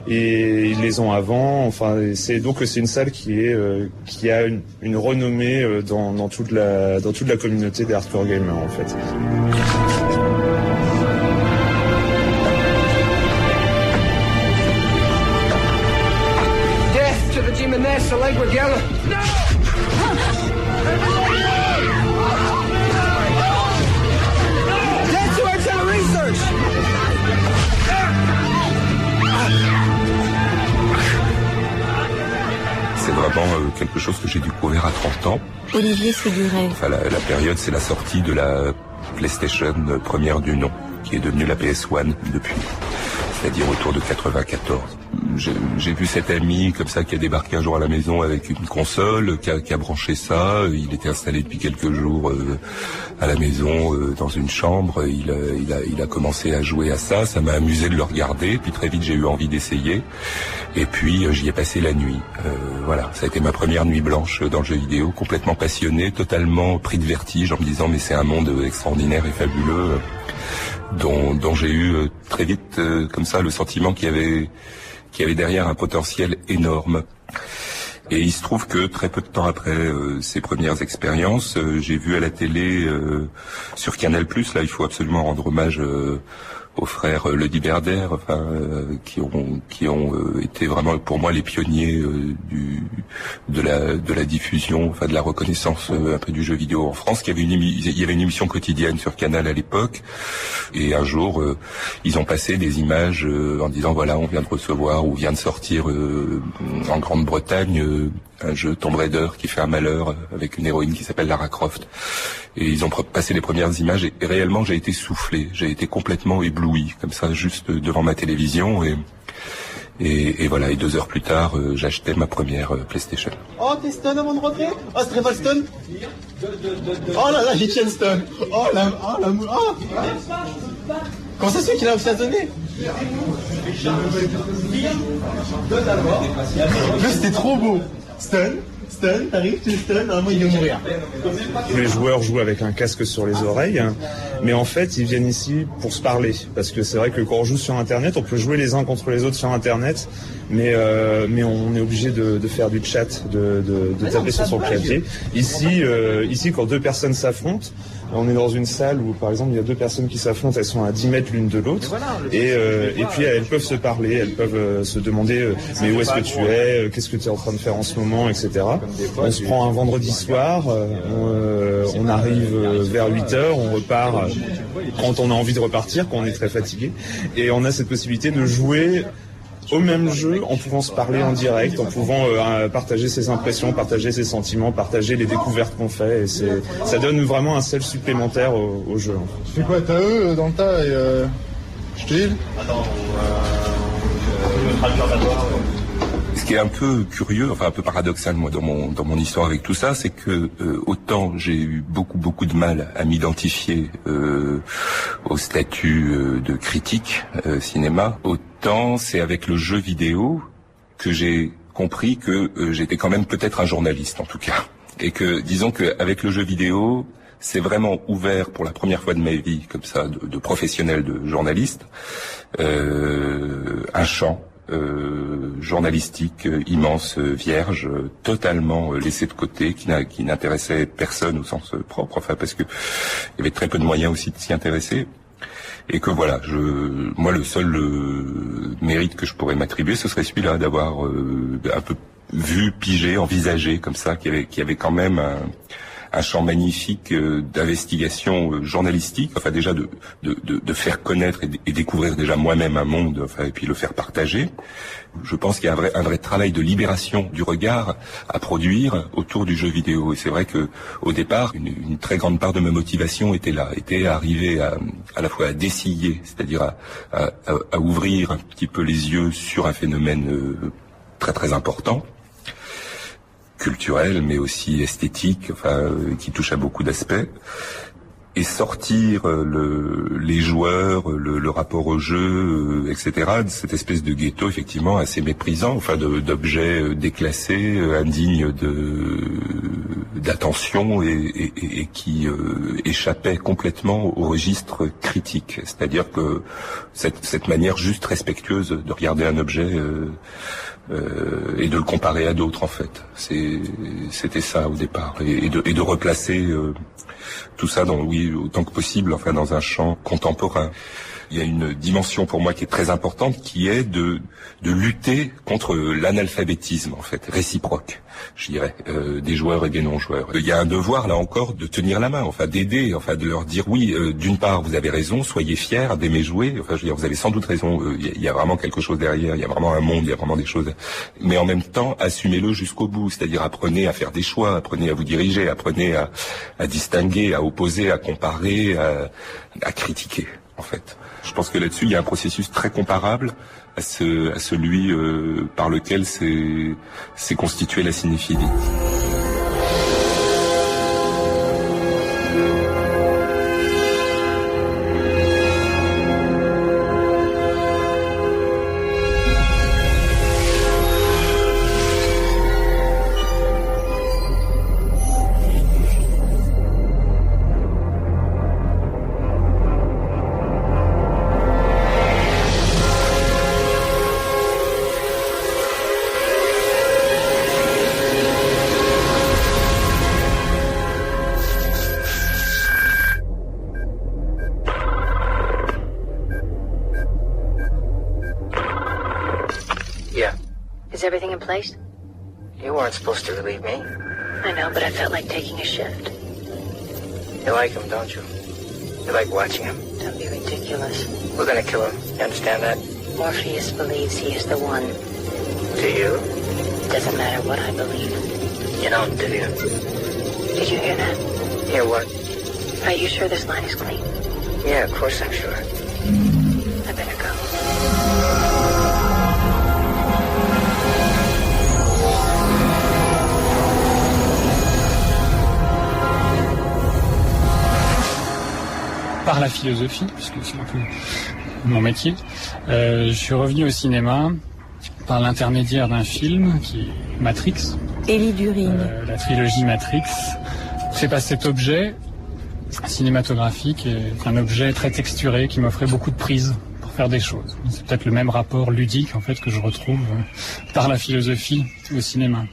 et ils les ont avant. Enfin, c'est une salle qui a une renommée dans toute la communauté des hardcore gamers en fait. Death to the Demoness Allegra Gala. No! Death to our research. C'est vraiment quelque chose que j'ai découvert à 30 ans. Olivier Séguret. Enfin, la période, c'est la sortie de la PlayStation première du nom, qui est devenue la PS1 depuis, c'est-à-dire autour de 94. J'ai vu cet ami comme ça qui a débarqué un jour à la maison avec une console, qui a branché ça. Il était installé depuis quelques jours à la maison dans une chambre. Il a commencé à jouer à ça. Ça m'a amusé de le regarder. Puis très vite j'ai eu envie d'essayer. Et puis j'y ai passé la nuit. Voilà, ça a été ma première nuit blanche dans le jeu vidéo, complètement passionné, totalement pris de vertige en me disant mais c'est un monde extraordinaire et fabuleux dont j'ai eu très vite comme ça le sentiment qu'il y avait derrière un potentiel énorme. Et il se trouve que très peu de temps après ces premières expériences, j'ai vu à la télé sur Canal+, là il faut absolument rendre hommage aux frères Lediberder, enfin qui ont été vraiment pour moi les pionniers de la diffusion, enfin de la reconnaissance un peu du jeu vidéo en France. Il y avait une émission quotidienne sur Canal à l'époque, et un jour ils ont passé des images en disant voilà, on vient de recevoir ou vient de sortir en Grande-Bretagne un jeu Tomb Raider qui fait un malheur avec une héroïne qui s'appelle Lara Croft. Et ils ont passé les premières images et réellement j'ai été soufflé, j'ai été complètement ébloui comme ça juste devant ma télévision et voilà, et 2 heures plus tard j'achetais ma première PlayStation. Oh, t'es stun avant de rentrer? Oh, c'est très mal stun. Oh là là, j'ai chain stun. Oh la oh. Comment ça se fait qu'il a réussi à donner? C'était trop beau. Stun, t'arrives, tu stun, normalement il va mourir. Les joueurs jouent avec un casque sur les oreilles, mais en fait ils viennent ici pour se parler, parce que c'est vrai que quand on joue sur Internet, on peut jouer les uns contre les autres sur Internet, mais on est obligé de faire du chat, de taper sur son clavier. Ici, quand 2 personnes s'affrontent, on est dans une salle où, par exemple, il y a 2 personnes qui s'affrontent, elles sont à 10 mètres l'une de l'autre, et puis elles peuvent se parler, elles peuvent se demander mais où est-ce que tu es, qu'est-ce que tu es en train de faire en ce moment, etc. On se prend un vendredi soir, on arrive vers 8h, on repart quand on a envie de repartir, quand on est très fatigué, et on a cette possibilité de jouer au même jeu en pouvant se parler en direct, en pouvant partager ses impressions, partager ses sentiments, partager les découvertes qu'on fait, et ça donne vraiment un sel supplémentaire au jeu. Tu fais quoi, t'as eux dans le tas et je te heal? Attends, Ce qui est un peu curieux, enfin un peu paradoxal moi dans mon histoire avec tout ça, c'est que autant j'ai eu beaucoup de mal à m'identifier au statut de critique cinéma, autant c'est avec le jeu vidéo que j'ai compris que j'étais quand même peut-être un journaliste en tout cas, et que disons qu'avec le jeu vidéo c'est vraiment ouvert pour la première fois de ma vie comme ça de professionnel de journaliste, un champ journalistique immense, vierge, totalement laissé de côté, qui n'intéressait personne au sens propre, enfin parce que il y avait très peu de moyens aussi de s'y intéresser, et que voilà, moi le seul mérite que je pourrais m'attribuer, ce serait celui-là d'avoir un peu vu, pigé, envisagé comme ça, qu'il y avait quand même un champ magnifique d'investigation journalistique, enfin déjà de faire connaître et découvrir déjà moi-même un monde, enfin et puis le faire partager. Je pense qu'il y a un vrai travail de libération du regard à produire autour du jeu vidéo, et c'est vrai que au départ une très grande part de ma motivation était arriver à la fois à dessiller, c'est-à-dire à ouvrir un petit peu les yeux sur un phénomène très très important, culturel mais aussi esthétique, enfin qui touche à beaucoup d'aspects, et sortir les joueurs, le rapport au jeu, etc. de cette espèce de ghetto effectivement assez méprisant, enfin d'objets déclassés, indignes d'attention et qui échappaient complètement au registre critique. C'est-à-dire que cette manière juste respectueuse de regarder un objet et de le comparer à d'autres en fait. C'était ça au départ et de replacer tout ça autant que possible, enfin dans un champ contemporain. Il y a une dimension pour moi qui est très importante, qui est de lutter contre l'analphabétisme en fait, réciproque, je dirais, des joueurs et des non-joueurs. Il y a un devoir là encore de tenir la main, enfin d'aider, enfin de leur dire oui, d'une part vous avez raison, soyez fiers d'aimer jouer, enfin je veux dire vous avez sans doute raison, il y a vraiment quelque chose derrière, il y a vraiment un monde, il y a vraiment des choses, mais en même temps assumez-le jusqu'au bout, c'est-à-dire apprenez à faire des choix, apprenez à vous diriger, apprenez à distinguer, à opposer, à comparer, à critiquer en fait. Je pense que là-dessus, il y a un processus très comparable à celui par lequel s'est constituée la cinéphilie. Is everything in place? You weren't supposed to relieve me. I know, but I felt like taking a shift. You like him, don't you? You like watching him. Don't be ridiculous. We're gonna kill him. You understand that? Morpheus believes he is the one. Do you? Doesn't matter what I believe. You don't, do you? Did you hear that? Hear what? Are you sure this line is clean? Yeah, of course I'm sure. I better go. Par la philosophie, puisque c'est un peu mon métier, je suis revenu au cinéma par l'intermédiaire d'un film qui est Matrix. Élie During. La trilogie Matrix. C'est pas cet objet cinématographique est un objet très texturé qui m'offrait beaucoup de prises pour faire des choses. C'est peut-être le même rapport ludique en fait que je retrouve par la philosophie au cinéma.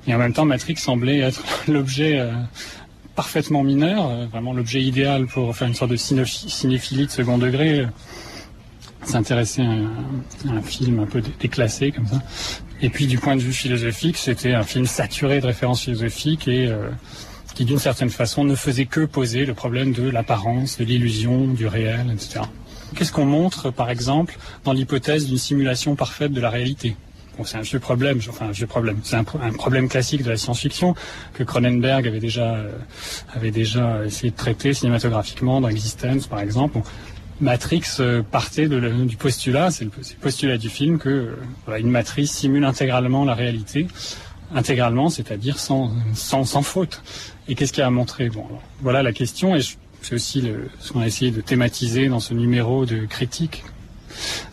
Et en même temps, Matrix semblait être l'objet parfaitement mineur, vraiment l'objet idéal pour faire une sorte de cinéphilie de second degré, s'intéresser à un film un peu déclassé comme ça. Et puis du point de vue philosophique, c'était un film saturé de références philosophiques et qui d'une certaine façon ne faisait que poser le problème de l'apparence, de l'illusion, du réel, etc. Qu'est-ce qu'on montre par exemple dans l'hypothèse d'une simulation parfaite de la réalité ? Bon, c'est un vieux problème, c'est un problème classique de la science-fiction que Cronenberg avait déjà essayé de traiter cinématographiquement dans Existence, par exemple. Bon, Matrix partait du postulat, c'est le postulat du film que une matrice simule intégralement la réalité, intégralement, c'est-à-dire sans faute. Et qu'est-ce qu'il y a à montrer ? Bon, alors, voilà la question, et c'est aussi ce qu'on a essayé de thématiser dans ce numéro de critique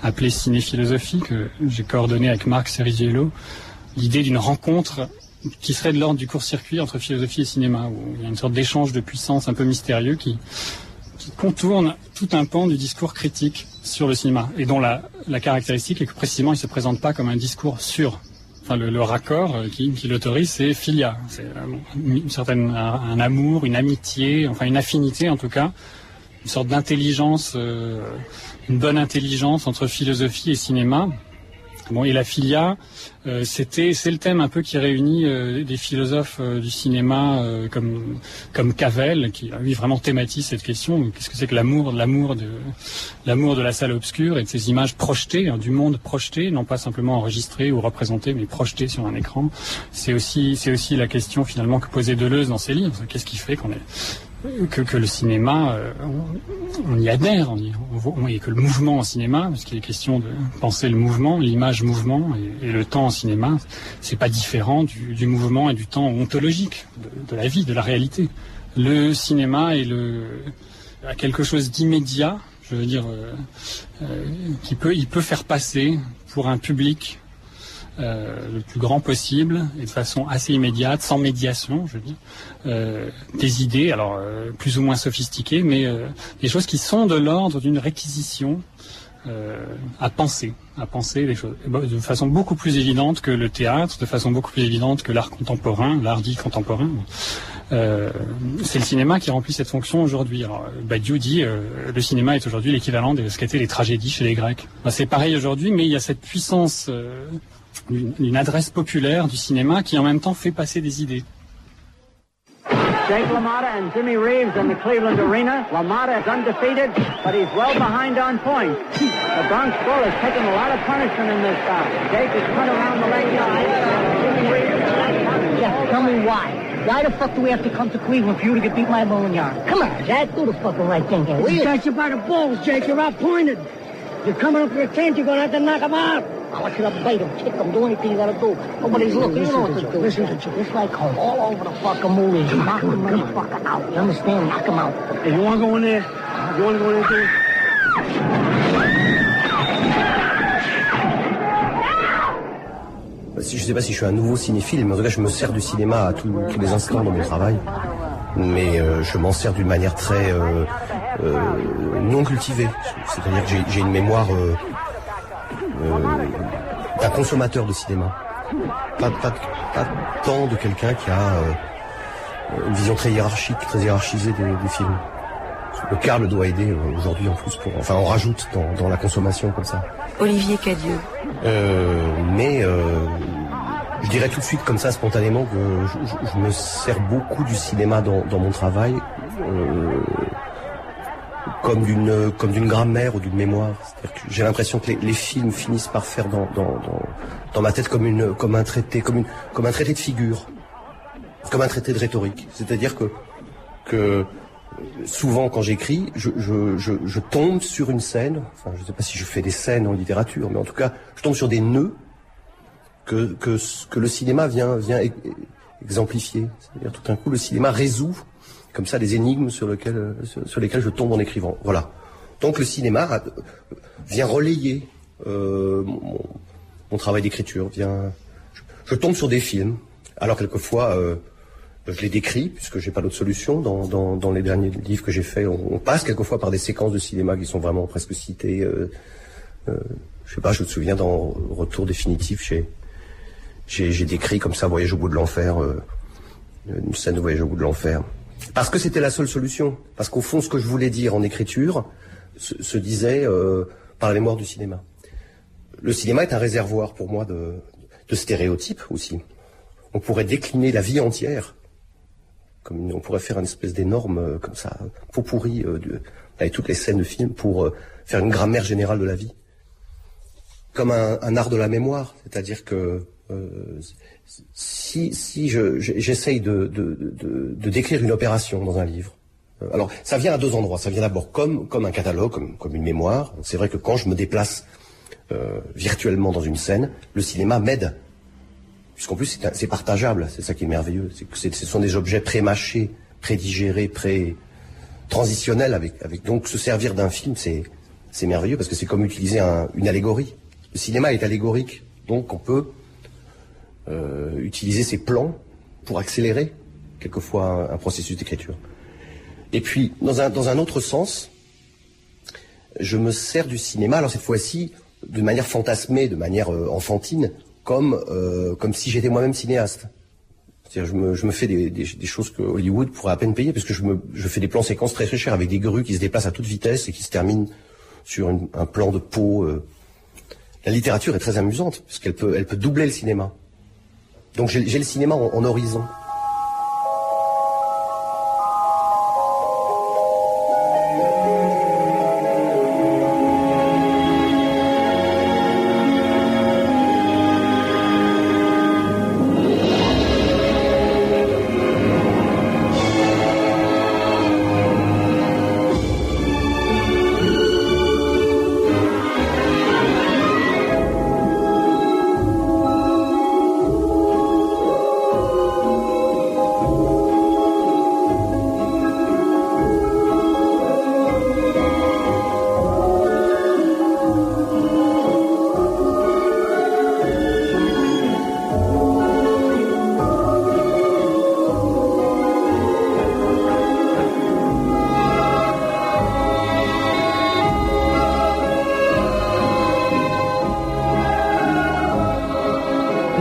appelé Cinéphilosophie, que j'ai coordonné avec Marc Cerigiello, l'idée d'une rencontre qui serait de l'ordre du court-circuit entre philosophie et cinéma, où il y a une sorte d'échange de puissance un peu mystérieux qui contourne tout un pan du discours critique sur le cinéma, et dont la caractéristique est que précisément il ne se présente pas comme un discours sur. Enfin, le raccord qui l'autorise, c'est philia, c'est un amour, une amitié, enfin une affinité en tout cas, une sorte d'intelligence, une bonne intelligence entre philosophie et cinéma. Bon, et la philia, c'est le thème un peu qui réunit des philosophes du cinéma comme Cavell, qui lui vraiment thématise cette question. Qu'est-ce que c'est que l'amour de la salle obscure et de ces images projetées, du monde projeté, non pas simplement enregistré ou représenté, mais projeté sur un écran. C'est aussi la question finalement que posait Deleuze dans ses livres. Qu'est-ce qui fait que le cinéma, on y adhère, et que le mouvement en cinéma, parce qu'il est question de penser le mouvement, l'image mouvement, et le temps en cinéma, c'est pas différent du mouvement et du temps ontologique de la vie, de la réalité. Le cinéma a quelque chose d'immédiat, je veux dire, il peut faire passer pour un public le plus grand possible et de façon assez immédiate, sans médiation, je dis, des idées, alors plus ou moins sophistiquées, mais des choses qui sont de l'ordre d'une réquisition à penser les choses de façon beaucoup plus évidente que le théâtre, de façon beaucoup plus évidente que l'art contemporain, l'art dit contemporain. C'est le cinéma qui remplit cette fonction aujourd'hui. Alors, Badiou dit le cinéma est aujourd'hui l'équivalent de ce qu'étaient les tragédies chez les Grecs. C'est pareil aujourd'hui, mais il y a cette puissance d'une adresse populaire du cinéma qui en même temps fait passer des idées. Jake LaMotta and Jimmy Reeves in the Cleveland Arena. LaMotta is undefeated, but he's well behind on points. The Bronx Bull has taken a lot of punishment in this bout. Jake has run around the leg side. Jimmy Reeves. Jeff, tell me why. Why the fuck do we have to come to Cleveland for you to get beat by a bowling yard? Come on, Jack, do the fucking right thing here, will you? Got you by the balls, Jake. You're outpointed. You're coming up to the tent. You're going to have to knock him out. I want you to bite him, kick him, do anything you gotta do. Nobody's looking, you know what to do. Listen to you. Just like home, all over the fucking movies. Knock the motherfucker out, you understand? Knock him out. Hey, you wanna go in there? You wanna go in there too? Je sais pas si je suis un nouveau cinéphile, mais en tout cas je me sers du cinéma à tous les instants dans mon travail. Mais je m'en sers d'une manière très non cultivée. C'est-à-dire que j'ai une mémoire d'un consommateur de cinéma. Pas tant de quelqu'un qui a une vision très hiérarchique, très hiérarchisée des films. Le Carl doit aider aujourd'hui en plus on rajoute dans la consommation comme ça. Olivier Cadieux. Je dirais tout de suite comme ça spontanément que je me sers beaucoup du cinéma dans mon travail comme d'une grammaire ou d'une mémoire. C'est-à-dire que j'ai l'impression que les films finissent par faire dans ma tête comme un traité de figure, comme un traité de rhétorique. C'est-à-dire que souvent quand j'écris, je tombe sur une scène. Enfin, je ne sais pas si je fais des scènes en littérature, mais en tout cas, je tombe sur des nœuds que le cinéma vient exemplifier. C'est-à-dire tout d'un coup, le cinéma résout comme ça les énigmes sur lesquelles je tombe en écrivant. Voilà. Donc le cinéma vient relayer mon travail d'écriture. Je tombe sur des films. Alors quelquefois, je les décris puisque j'ai pas d'autre solution. Dans les derniers livres que j'ai faits, on passe quelquefois par des séquences de cinéma qui sont vraiment presque citées. Je sais pas, je me souviens dans Retour définitif, j'ai décrit comme ça Voyage au bout de l'enfer, une scène de Voyage au bout de l'enfer. Parce que c'était la seule solution. Parce qu'au fond, ce que je voulais dire en écriture se disait par la mémoire du cinéma. Le cinéma est un réservoir pour moi de stéréotypes aussi. On pourrait décliner la vie entière. On pourrait faire une espèce d'énorme, comme ça, pot pourri avec toutes les scènes de film pour faire une grammaire générale de la vie. Comme un art de la mémoire. C'est-à-dire que si j'essaye de décrire une opération dans un livre, alors ça vient à deux endroits. Ça vient d'abord comme un catalogue, comme une mémoire. C'est vrai que quand je me déplace virtuellement dans une scène, le cinéma m'aide. Puisqu'en plus c'est partageable, c'est ça qui est merveilleux. Ce sont des objets pré-mâchés, pré-digérés, pré-transitionnels. Donc se servir d'un film, c'est merveilleux parce que c'est comme utiliser une allégorie. Le cinéma est allégorique, donc on peut utiliser ses plans pour accélérer quelquefois un processus d'écriture. Et puis, dans un autre sens, je me sers du cinéma, alors cette fois-ci, de manière fantasmée, de manière enfantine, comme si j'étais moi-même cinéaste. C'est-à-dire, je me fais des choses que Hollywood pourrait à peine payer, parce que je fais des plans séquences très très chers, avec des grues qui se déplacent à toute vitesse et qui se terminent sur un plan de peau. La littérature est très amusante, parce qu'elle peut doubler le cinéma. Donc j'ai le cinéma en horizon.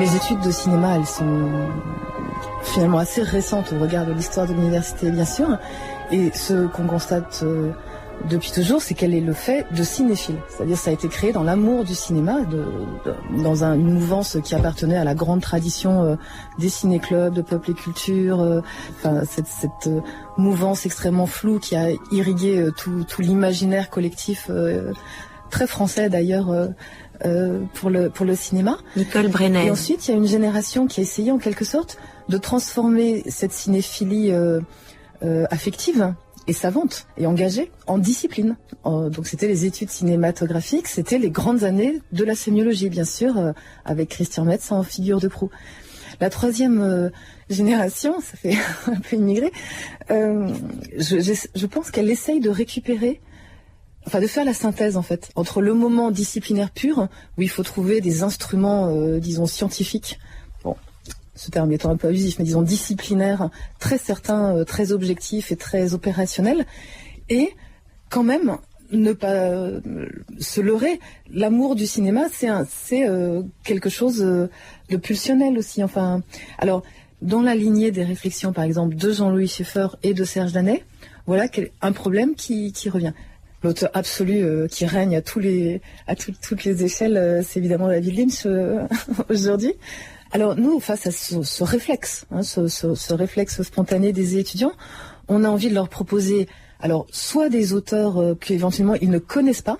Les études de cinéma, elles sont finalement assez récentes au regard de l'histoire de l'université, bien sûr. Et ce qu'on constate depuis toujours, c'est qu'elle est le fait de cinéphiles. C'est-à-dire ça a été créé dans l'amour du cinéma, dans une mouvance qui appartenait à la grande tradition des ciné-clubs, de Peuple et Culture, cette mouvance extrêmement floue qui a irrigué tout l'imaginaire collectif, très français d'ailleurs, pour le cinéma. Nicole Brenner. Et ensuite, il y a une génération qui a essayé en quelque sorte de transformer cette cinéphilie affective et savante et engagée en discipline. Donc c'était les études cinématographiques, c'était les grandes années de la sémiologie, bien sûr, avec Christian Metz en figure de proue. La troisième génération, ça fait un peu immigré, je pense qu'elle essaye de récupérer, de faire la synthèse en fait, entre le moment disciplinaire pur, où il faut trouver des instruments, disons, scientifiques, ce terme étant un peu abusif, mais disons disciplinaire, très certain, très objectif et très opérationnel, et quand même ne pas se leurrer. L'amour du cinéma, c'est quelque chose de pulsionnel aussi. Alors dans la lignée des réflexions, par exemple, de Jean-Louis Schaeffer et de Serge Danet, voilà un problème qui revient. L'auteur absolu qui règne à toutes les échelles, c'est évidemment David Lynch aujourd'hui. Alors nous, face à ce réflexe, ce réflexe spontané des étudiants, on a envie de leur proposer, alors soit des auteurs qu'éventuellement ils ne connaissent pas,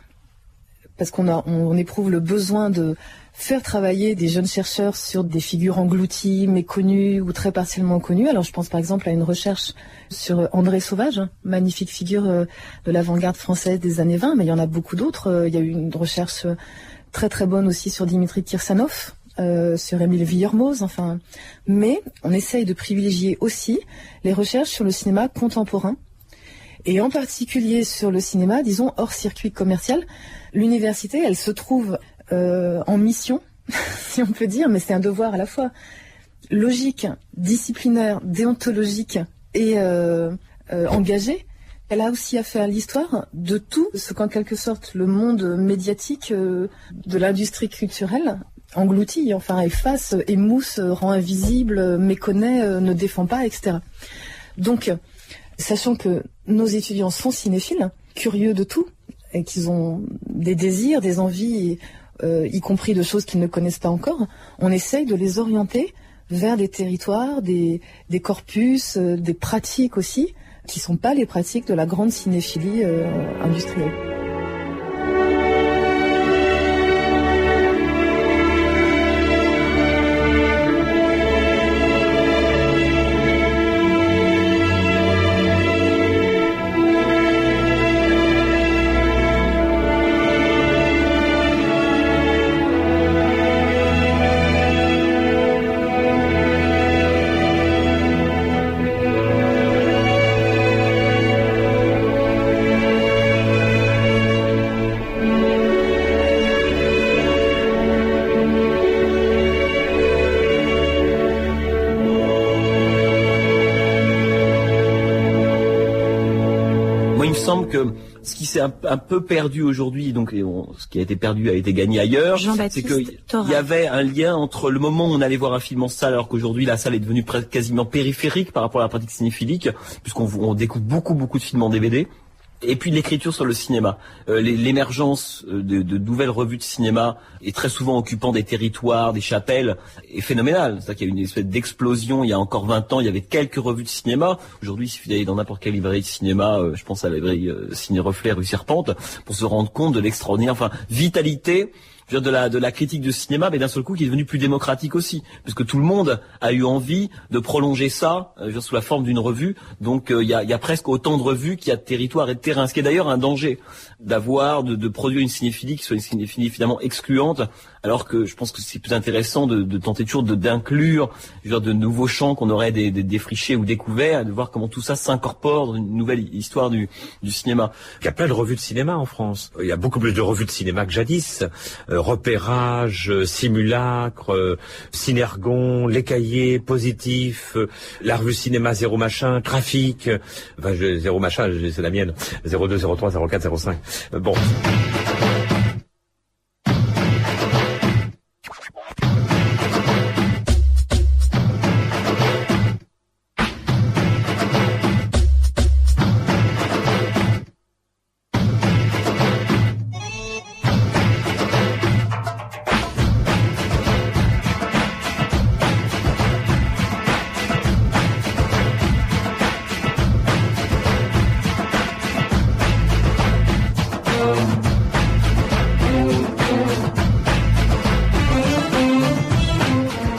parce qu'on éprouve le besoin de faire travailler des jeunes chercheurs sur des figures englouties, méconnues ou très partiellement connues. Alors je pense par exemple à une recherche sur André Sauvage, magnifique figure de l'avant-garde française des années 20, mais il y en a beaucoup d'autres. Il y a eu une recherche très très bonne aussi sur Dimitri Kirsanov, sur Émile Villermoz, mais on essaye de privilégier aussi les recherches sur le cinéma contemporain, et en particulier sur le cinéma, disons, hors circuit commercial. L'université, elle se trouve en mission, si on peut dire, mais c'est un devoir à la fois logique, disciplinaire, déontologique et engagé. Elle a aussi à faire l'histoire de tout ce qu'en quelque sorte le monde médiatique de l'industrie culturelle engloutit, efface, émousse, rend invisible, méconnaît, ne défend pas, etc. Donc, sachant que nos étudiants sont cinéphiles, curieux de tout, et qu'ils ont des désirs, des envies, y compris de choses qu'ils ne connaissent pas encore, on essaye de les orienter vers des territoires, des corpus, des pratiques aussi, qui ne sont pas les pratiques de la grande cinéphilie industrielle. Que ce qui s'est un peu perdu aujourd'hui, donc ce qui a été perdu a été gagné ailleurs, c'est qu'il y avait un lien entre le moment où on allait voir un film en salle, alors qu'aujourd'hui la salle est devenue quasiment périphérique par rapport à la pratique cinéphilique, puisqu'on découvre beaucoup de films en DVD. Et puis l'écriture sur le cinéma, l'émergence de nouvelles revues de cinéma, et très souvent occupant des territoires, des chapelles, est phénoménale. C'est-à-dire qu'il y a eu une espèce d'explosion. Il y a encore 20 ans, il y avait quelques revues de cinéma. Aujourd'hui, il suffit d'aller dans n'importe quelle librairie de cinéma, je pense à la librairie Ciné Reflet rue Serpente, pour se rendre compte de l'extraordinaire vitalité de la critique de cinéma, mais d'un seul coup qui est devenu plus démocratique aussi, puisque tout le monde a eu envie de prolonger ça sous la forme d'une revue. Donc il y a presque autant de revues qu'il y a de territoires et de terrains, ce qui est d'ailleurs un danger de produire une cinéphilie qui soit une cinéphilie finalement excluante, alors que je pense que c'est plus intéressant de tenter toujours d'inclure de nouveaux champs qu'on aurait défrichés ou découverts, et de voir comment tout ça s'incorpore dans une nouvelle histoire du cinéma. Il y a plein de revues de cinéma en France. Il y a beaucoup plus de revues de cinéma que jadis. Repérage, Simulacre, Cinergon, Les Cahiers, Positif, la revue Cinéma Zéro Machin, Trafic, Zéro Machin, c'est la mienne, 02, 03, 04, 05. Bon.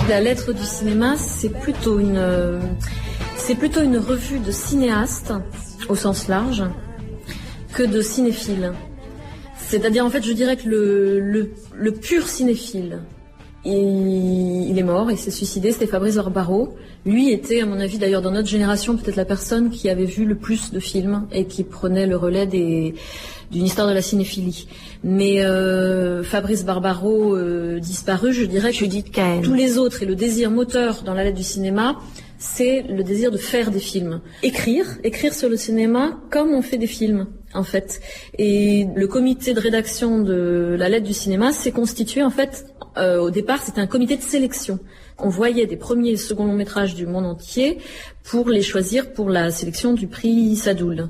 La lettre du cinéma, c'est plutôt une revue de cinéastes, au sens large, que de cinéphiles. C'est-à-dire, en fait, je dirais que le pur cinéphile, il est mort, il s'est suicidé, c'était Fabrice Barbaro. Lui était, à mon avis, d'ailleurs, dans notre génération, peut-être la personne qui avait vu le plus de films et qui prenait le relais d'une histoire de la cinéphilie. Mais Fabrice Barbaro disparu, je dirais que Judith Cahen. Tous les autres et le désir moteur dans la lettre du cinéma, c'est le désir de faire des films. Écrire sur le cinéma comme on fait des films, en fait. Et le comité de rédaction de la lettre du cinéma s'est constitué, en fait, au départ, c'était un comité de sélection. On voyait des premiers et seconds longs métrages du monde entier pour les choisir pour la sélection du prix Sadoul.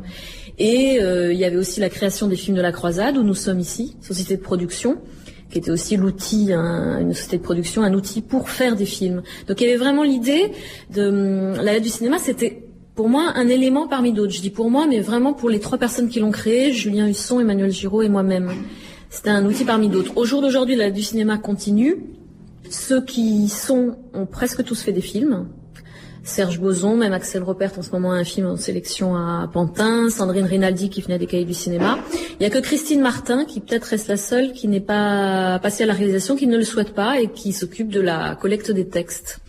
Et il y avait aussi la création des films de la Croisade, où nous sommes ici, société de production, qui était aussi l'outil, une société de production, un outil pour faire des films. Donc il y avait vraiment l'idée de la lettre du cinéma, c'était pour moi un élément parmi d'autres. Je dis pour moi, mais vraiment pour les 3 personnes qui l'ont créé, Julien Husson, Emmanuel Giraud et moi-même. C'était un outil parmi d'autres. Au jour d'aujourd'hui, la lettre du cinéma continue. Ceux qui ont presque tous fait des films. Serge Boson, même Axel Repert en ce moment a un film en sélection à Pantin, Sandrine Rinaldi qui venait des Cahiers du cinéma. Il n'y a que Christine Martin qui peut-être reste la seule qui n'est pas passée à la réalisation, qui ne le souhaite pas et qui s'occupe de la collecte des textes.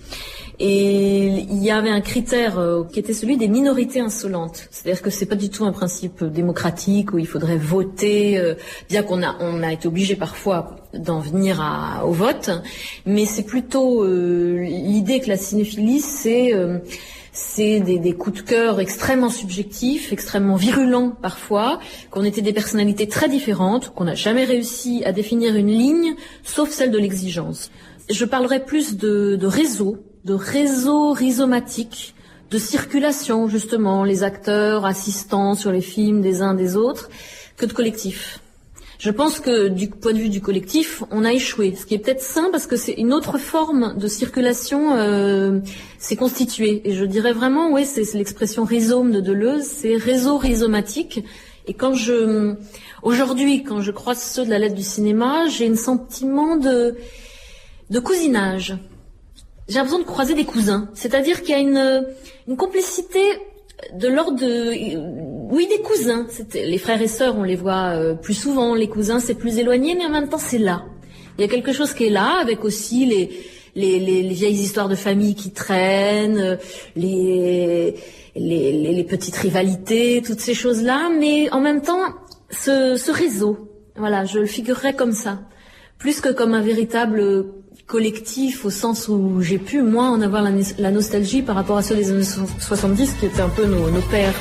Et il y avait un critère qui était celui des minorités insolentes. C'est-à-dire que c'est pas du tout un principe démocratique où il faudrait voter, bien qu'on a été obligé parfois d'en venir au vote, mais c'est plutôt l'idée que la cinéphilie, c'est des coups de cœur extrêmement subjectifs, extrêmement virulents parfois, qu'on était des personnalités très différentes, qu'on n'a jamais réussi à définir une ligne, sauf celle de l'exigence. Je parlerai plus de réseau rhizomatique, de circulation justement, les acteurs assistants sur les films des uns des autres, que de collectif. Je pense que du point de vue du collectif, on a échoué, ce qui est peut-être sain parce que c'est une autre forme de circulation s'est constituée. Et je dirais vraiment, oui, c'est l'expression rhizome de Deleuze, c'est réseau rhizomatique. Et aujourd'hui, quand je croise ceux de la lettre du cinéma, j'ai un sentiment de cousinage. J'ai l'impression de croiser des cousins. C'est-à-dire qu'il y a une complicité de l'ordre des cousins. Les frères et sœurs, on les voit plus souvent. Les cousins, c'est plus éloigné, mais en même temps, c'est là. Il y a quelque chose qui est là, avec aussi les vieilles histoires de famille qui traînent, les petites rivalités, toutes ces choses-là. Mais en même temps, ce réseau, voilà, je le figurerais comme ça. Plus que comme un véritable collectif au sens où j'ai pu, moi, en avoir la nostalgie par rapport à ceux des années 70 qui étaient un peu nos pères.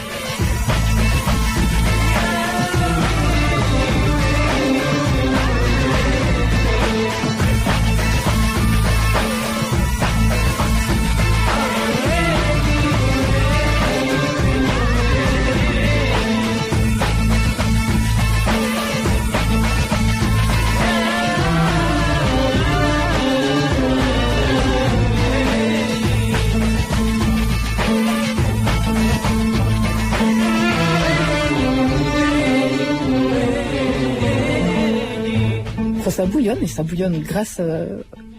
Ça bouillonne, et ça bouillonne grâce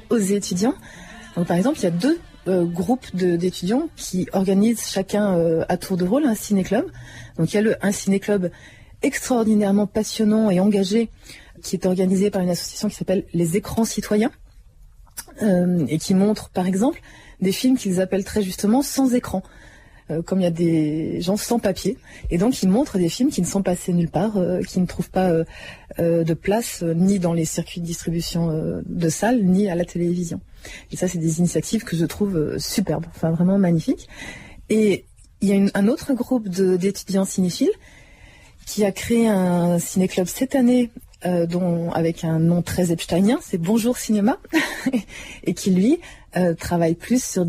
aux étudiants. Donc, par exemple, il y a 2 groupes d'étudiants qui organisent chacun à tour de rôle un ciné-club. Donc il y a un ciné-club extraordinairement passionnant et engagé qui est organisé par une association qui s'appelle les Écrans Citoyens et qui montre par exemple des films qu'ils appellent très justement sans écran. Comme il y a des gens sans papier, et donc ils montrent des films qui ne sont passés nulle part, qui ne trouvent pas de place ni dans les circuits de distribution de salles, ni à la télévision. Et ça, c'est des initiatives que je trouve superbes, enfin vraiment magnifiques. Et il y a un autre groupe d'étudiants cinéphiles qui a créé un ciné-club cette année, avec un nom très epsteinien, c'est Bonjour Cinéma, et qui lui travaille plus sur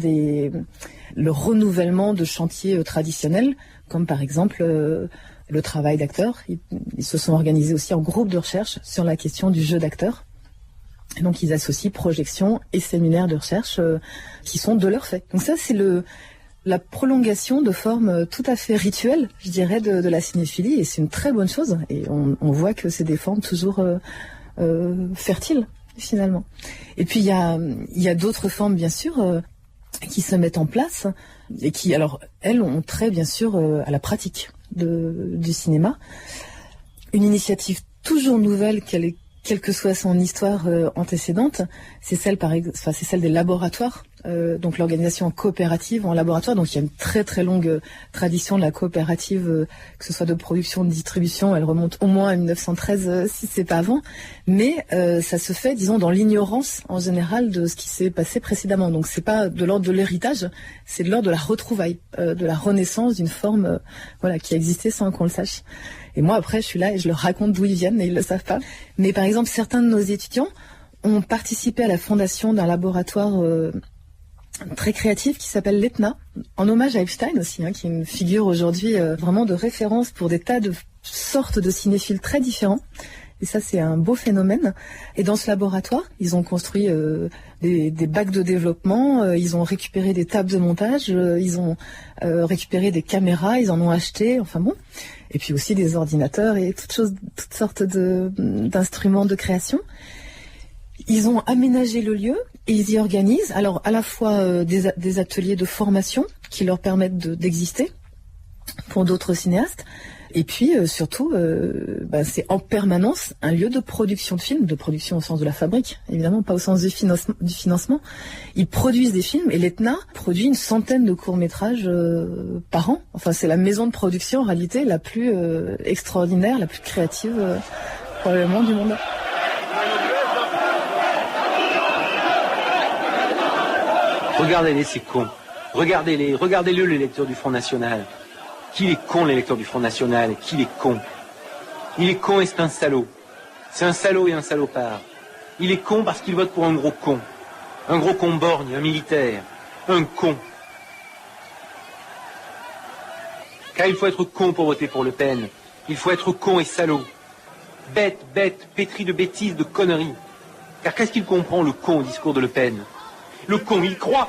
le renouvellement de chantiers traditionnels, comme par exemple le travail d'acteurs. Ils se sont organisés aussi en groupe de recherche sur la question du jeu d'acteurs. Et donc ils associent projections et séminaires de recherche qui sont de leur fait. Donc ça, c'est la prolongation de formes tout à fait rituelles, je dirais, de la cinéphilie, et c'est une très bonne chose. Et on voit que c'est des formes toujours fertiles finalement. Et puis il y a d'autres formes, bien sûr, qui se mettent en place et qui, alors, elles ont trait, bien sûr, à la pratique du cinéma. Une initiative toujours nouvelle, quelle que soit son histoire antécédente, c'est celle des laboratoires. Donc l'organisation coopérative en laboratoire. Donc il y a une très très longue tradition de la coopérative, que ce soit de production, de distribution. Elle remonte au moins à 1913, si c'est pas avant. Mais ça se fait, disons, dans l'ignorance en général de ce qui s'est passé précédemment. Donc c'est pas de l'ordre de l'héritage, c'est de l'ordre de la retrouvaille, de la renaissance d'une forme, qui a existé sans qu'on le sache. Et moi après je suis là et je leur raconte d'où ils viennent, mais ils le savent pas. Mais par exemple certains de nos étudiants ont participé à la fondation d'un laboratoire très créatif qui s'appelle l'ETNA, en hommage à Epstein aussi, qui est une figure aujourd'hui vraiment de référence pour des tas de sortes de cinéphiles très différents. Et ça, c'est un beau phénomène. Et dans ce laboratoire, ils ont construit des bacs de développement, ils ont récupéré des tables de montage, ils ont récupéré des caméras, ils en ont acheté, enfin bon. Et puis aussi des ordinateurs et toutes sortes d'instruments de création. Ils ont aménagé le lieu et ils y organisent, alors à la fois des ateliers de formation qui leur permettent d'exister pour d'autres cinéastes, et puis surtout, c'est en permanence un lieu de production de films, de production au sens de la fabrique, évidemment pas au sens du financement. Ils produisent des films et l'ETNA produit une centaine de courts-métrages par an. Enfin, c'est la maison de production en réalité la plus extraordinaire, la plus créative probablement du monde. Regardez-les, ces cons. Regardez-le, les lecteurs du Front National. Qu'il est con, les lecteurs du Front National, qu'il est con. Il est con et c'est un salaud. C'est un salaud et un salopard. Il est con parce qu'il vote pour un gros con. Un gros con borgne, un militaire. Un con. Car il faut être con pour voter pour Le Pen. Il faut être con et salaud. Bête, pétri de bêtises, de conneries. Car qu'est-ce qu'il comprend, le con, au discours de Le Pen ? Le con, il croit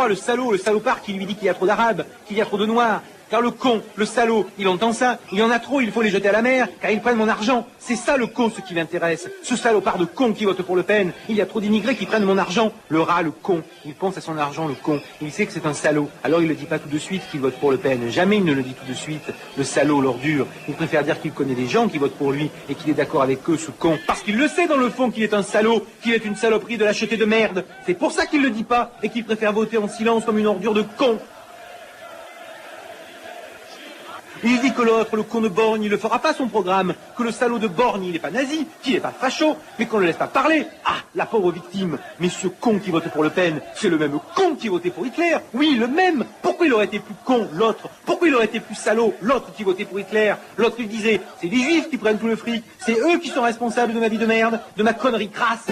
le salaud, le salopard qui lui dit qu'il y a trop d'arabes, qu'il y a trop de noirs. Car le con, le salaud, il entend ça, il y en a trop, il faut les jeter à la mer, car ils prennent mon argent. C'est ça le con, ce qui l'intéresse. Ce salopard de con qui vote pour Le Pen. Il y a trop d'immigrés qui prennent mon argent. Le rat, le con, il pense à son argent, le con. Il sait que c'est un salaud. Alors il ne le dit pas tout de suite qu'il vote pour Le Pen. Jamais il ne le dit tout de suite. Le salaud, l'ordure. Il préfère dire qu'il connaît des gens qui votent pour lui et qu'il est d'accord avec eux, ce con. Parce qu'il le sait dans le fond qu'il est un salaud, qu'il est une saloperie de lâcheté de merde. C'est pour ça qu'il le dit pas et qu'il préfère voter en silence comme une ordure de con. Il dit que l'autre, le con de Borgne, il ne fera pas son programme, que le salaud de Borgne, il n'est pas nazi, qu'il n'est pas facho, mais qu'on ne le laisse pas parler. Ah, la pauvre victime. Mais ce con qui vote pour Le Pen, c'est le même con qui votait pour Hitler. Oui, le même. Pourquoi il aurait été plus con, l'autre? Pourquoi il aurait été plus salaud, l'autre qui votait pour Hitler? L'autre, il disait, c'est les juifs qui prennent tout le fric, c'est eux qui sont responsables de ma vie de merde, de ma connerie crasse.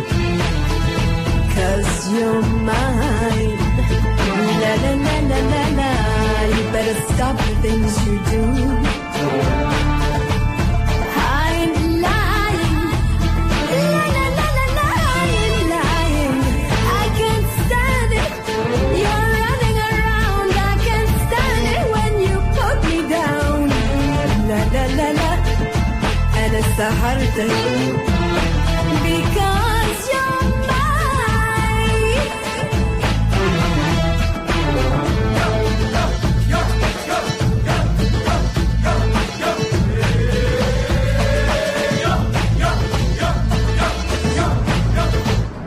'Cause you're mine. La la la la la la. You better stop the things you do. I'm lying. La la la la la. I'm lying. I can't stand it. You're running around. I can't stand it when you put me down. La la la la. And it's the hard thing. Because you're mine.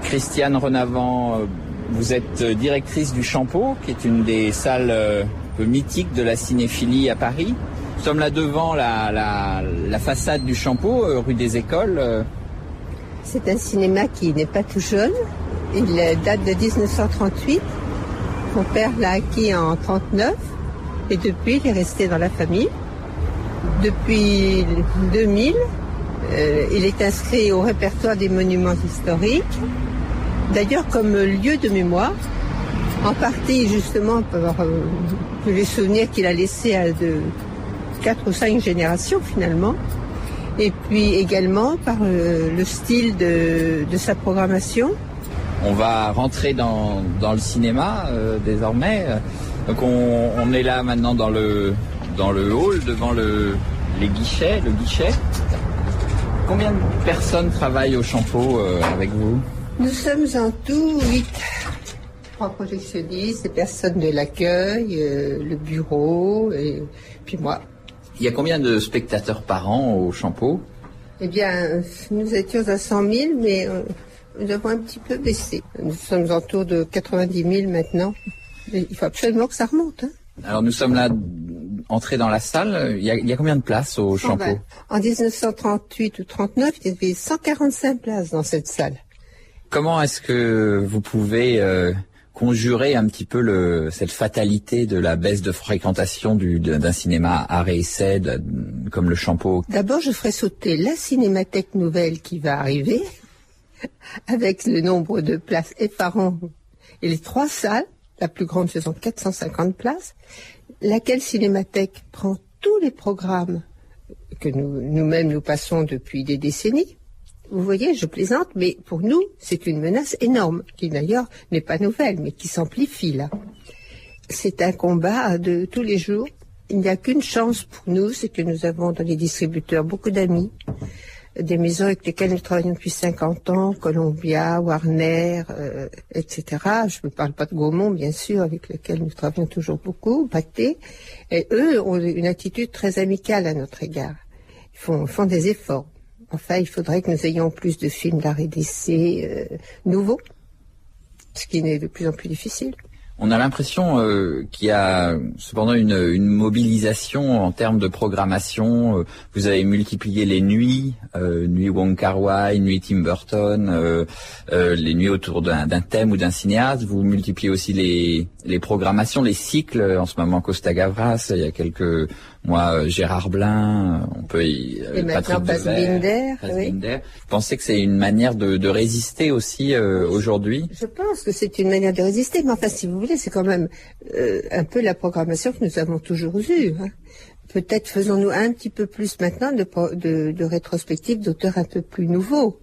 Christiane Renavant, vous êtes directrice du Champeau, qui est une des salles un peu mythiques de la cinéphilie à Paris. Nous sommes là devant la façade du Champeau, rue des Écoles. C'est un cinéma qui n'est pas tout jeune. Il date de 1938. Mon père l'a acquis en 1939 et depuis, il est resté dans la famille. Depuis 2000, il est inscrit au répertoire des monuments historiques. D'ailleurs, comme lieu de mémoire, en partie justement par les souvenirs qu'il a laissés à 4 ou 5 générations finalement, et puis également par le style de sa programmation. On va rentrer dans le cinéma désormais. Donc on est là maintenant dans le hall, devant le guichet. Combien de personnes travaillent au Champeau avec vous ? Nous sommes en tout 8. 3 projectionnistes, des personnes de l'accueil, le bureau, et puis moi. Il y a combien de spectateurs par an au Champeau? Eh bien, nous étions à 100 000, mais nous avons un petit peu baissé. Nous sommes autour de 90 000 maintenant. Mais il faut absolument que ça remonte. Hein. Alors nous sommes là, entrés dans la salle. Il y a combien de places au Champeau? En 1938 ou 39, il y avait 145 places dans cette salle. Comment est-ce que vous pouvez conjurer un petit peu cette fatalité de la baisse de fréquentation d'un cinéma art et essai comme le Champeau? D'abord, je ferai sauter la cinémathèque nouvelle qui va arriver, avec le nombre de places effarant, et les 3 salles, la plus grande faisant 450 places, laquelle cinémathèque prend tous les programmes que nous-mêmes nous passons depuis des décennies. Vous voyez, je plaisante, mais pour nous, c'est une menace énorme, qui d'ailleurs n'est pas nouvelle, mais qui s'amplifie là. C'est un combat de tous les jours. Il n'y a qu'une chance pour nous, c'est que nous avons dans les distributeurs beaucoup d'amis, des maisons avec lesquelles nous travaillons depuis 50 ans, Columbia, Warner, etc. Je ne parle pas de Gaumont, bien sûr, avec lesquels nous travaillons toujours beaucoup, Pathé. Et eux ont une attitude très amicale à notre égard. Ils font des efforts. Enfin, il faudrait que nous ayons plus de films d'art et d'essai nouveaux, ce qui est de plus en plus difficile. On a l'impression qu'il y a cependant une mobilisation en termes de programmation. Vous avez multiplié les nuits, nuit Wong Kar-wai, nuit Tim Burton, les nuits autour d'un thème ou d'un cinéaste. Vous multipliez aussi les programmations, les cycles. En ce moment, Costa Gavras, il y a quelques mois, Gérard Blin, on peut et maintenant Fassbinder. Oui. Vous pensez que c'est une manière de résister aussi aujourd'hui? Je pense que c'est une manière de résister, mais enfin, si vous voulez, c'est quand même un peu la programmation que nous avons toujours eue. Hein. Peut-être faisons-nous un petit peu plus maintenant de rétrospectives d'auteurs un peu plus nouveaux.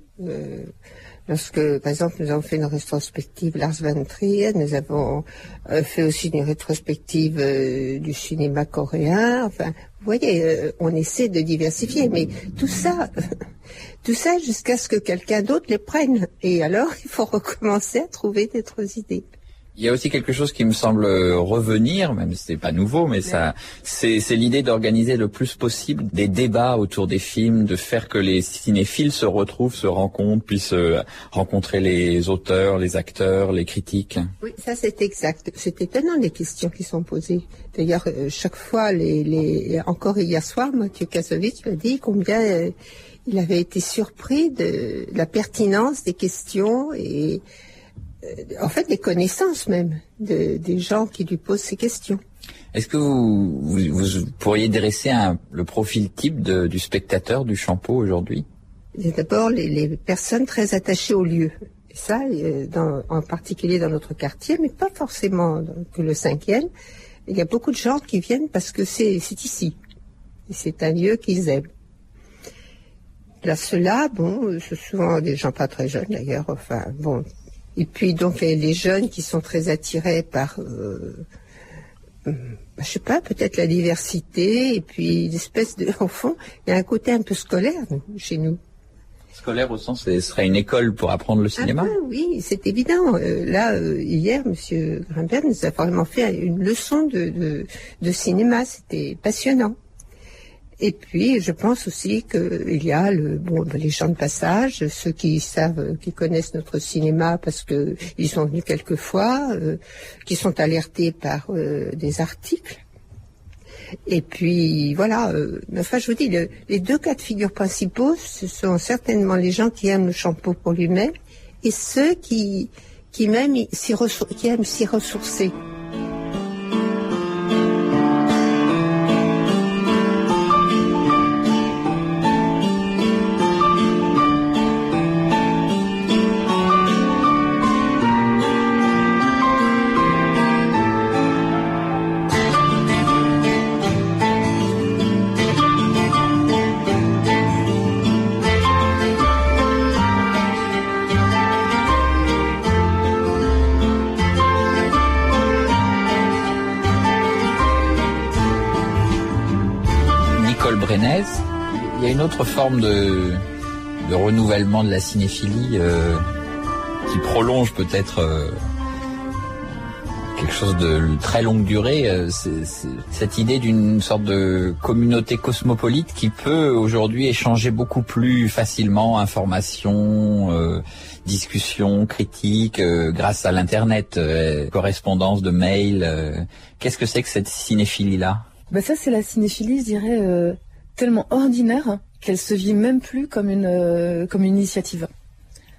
Lorsque, par exemple, nous avons fait une rétrospective Lars von Trier, nous avons fait aussi une rétrospective du cinéma coréen. Enfin, vous voyez, on essaie de diversifier, mais tout ça jusqu'à ce que quelqu'un d'autre les prenne. Et alors, il faut recommencer à trouver d'autres idées. Il y a aussi quelque chose qui me semble revenir, même si c'est pas nouveau, mais c'est l'idée d'organiser le plus possible des débats autour des films, de faire que les cinéphiles se retrouvent, se rencontrent, puissent rencontrer les auteurs, les acteurs, les critiques. Oui, ça c'est exact. C'est étonnant les questions qui sont posées. D'ailleurs, chaque fois, encore hier soir, Mathieu Kassovitz m'a dit combien il avait été surpris de la pertinence des questions et en fait, des connaissances même des gens qui lui posent ces questions. Est-ce que vous pourriez dresser le profil type du spectateur du Champeau aujourd'hui? D'abord, les personnes très attachées au lieu. Et ça, en particulier dans notre quartier, mais pas forcément que le 5e. Il y a beaucoup de gens qui viennent parce que c'est ici. Et c'est un lieu qu'ils aiment. Là, ceux-là, bon, c'est souvent des gens pas très jeunes d'ailleurs. Enfin, bon. Et puis donc les jeunes qui sont très attirés par, je sais pas, peut-être la diversité et puis l'espèce de, au fond, il y a un côté un peu scolaire chez nous. Scolaire au sens, ce serait une école pour apprendre le cinéma? Oui, c'est évident. Hier, Monsieur Grimbert nous a vraiment fait une leçon de cinéma. C'était passionnant. Et puis, je pense aussi qu'il y a les gens de passage, ceux qui connaissent notre cinéma parce que ils sont venus quelquefois, qui sont alertés par des articles. Et puis, voilà. Enfin, je vous dis, les 2 cas de figure principaux, ce sont certainement les gens qui aiment le Champeau pour lui-même et ceux qui aiment s'y ressourcer. Il y a une autre forme de renouvellement de la cinéphilie qui prolonge peut-être quelque chose de très longue durée, c'est cette idée d'une sorte de communauté cosmopolite qui peut aujourd'hui échanger beaucoup plus facilement informations, discussions, critiques, grâce à l'internet, correspondance de mails. Qu'est-ce que c'est que cette cinéphilie-là? Ça, c'est la cinéphilie, je dirais, tellement ordinaire qu'elle se vit même plus comme une initiative.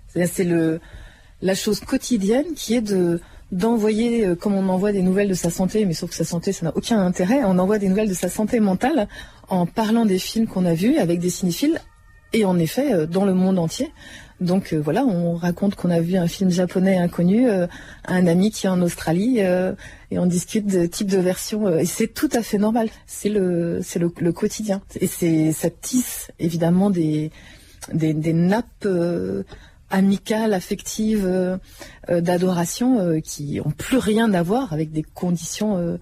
C'est-à-dire, c'est la chose quotidienne qui est d'envoyer, comme on envoie des nouvelles de sa santé, mais sauf que sa santé, ça n'a aucun intérêt, on envoie des nouvelles de sa santé mentale en parlant des films qu'on a vus avec des cinéphiles, et en effet, dans le monde entier. Donc voilà, on raconte qu'on a vu un film japonais inconnu à un ami qui est en Australie, et on discute de type de version, et c'est tout à fait normal. C'est le quotidien. Et ça tisse évidemment des nappes amicales, affectives, d'adoration, qui ont plus rien à voir avec des conditions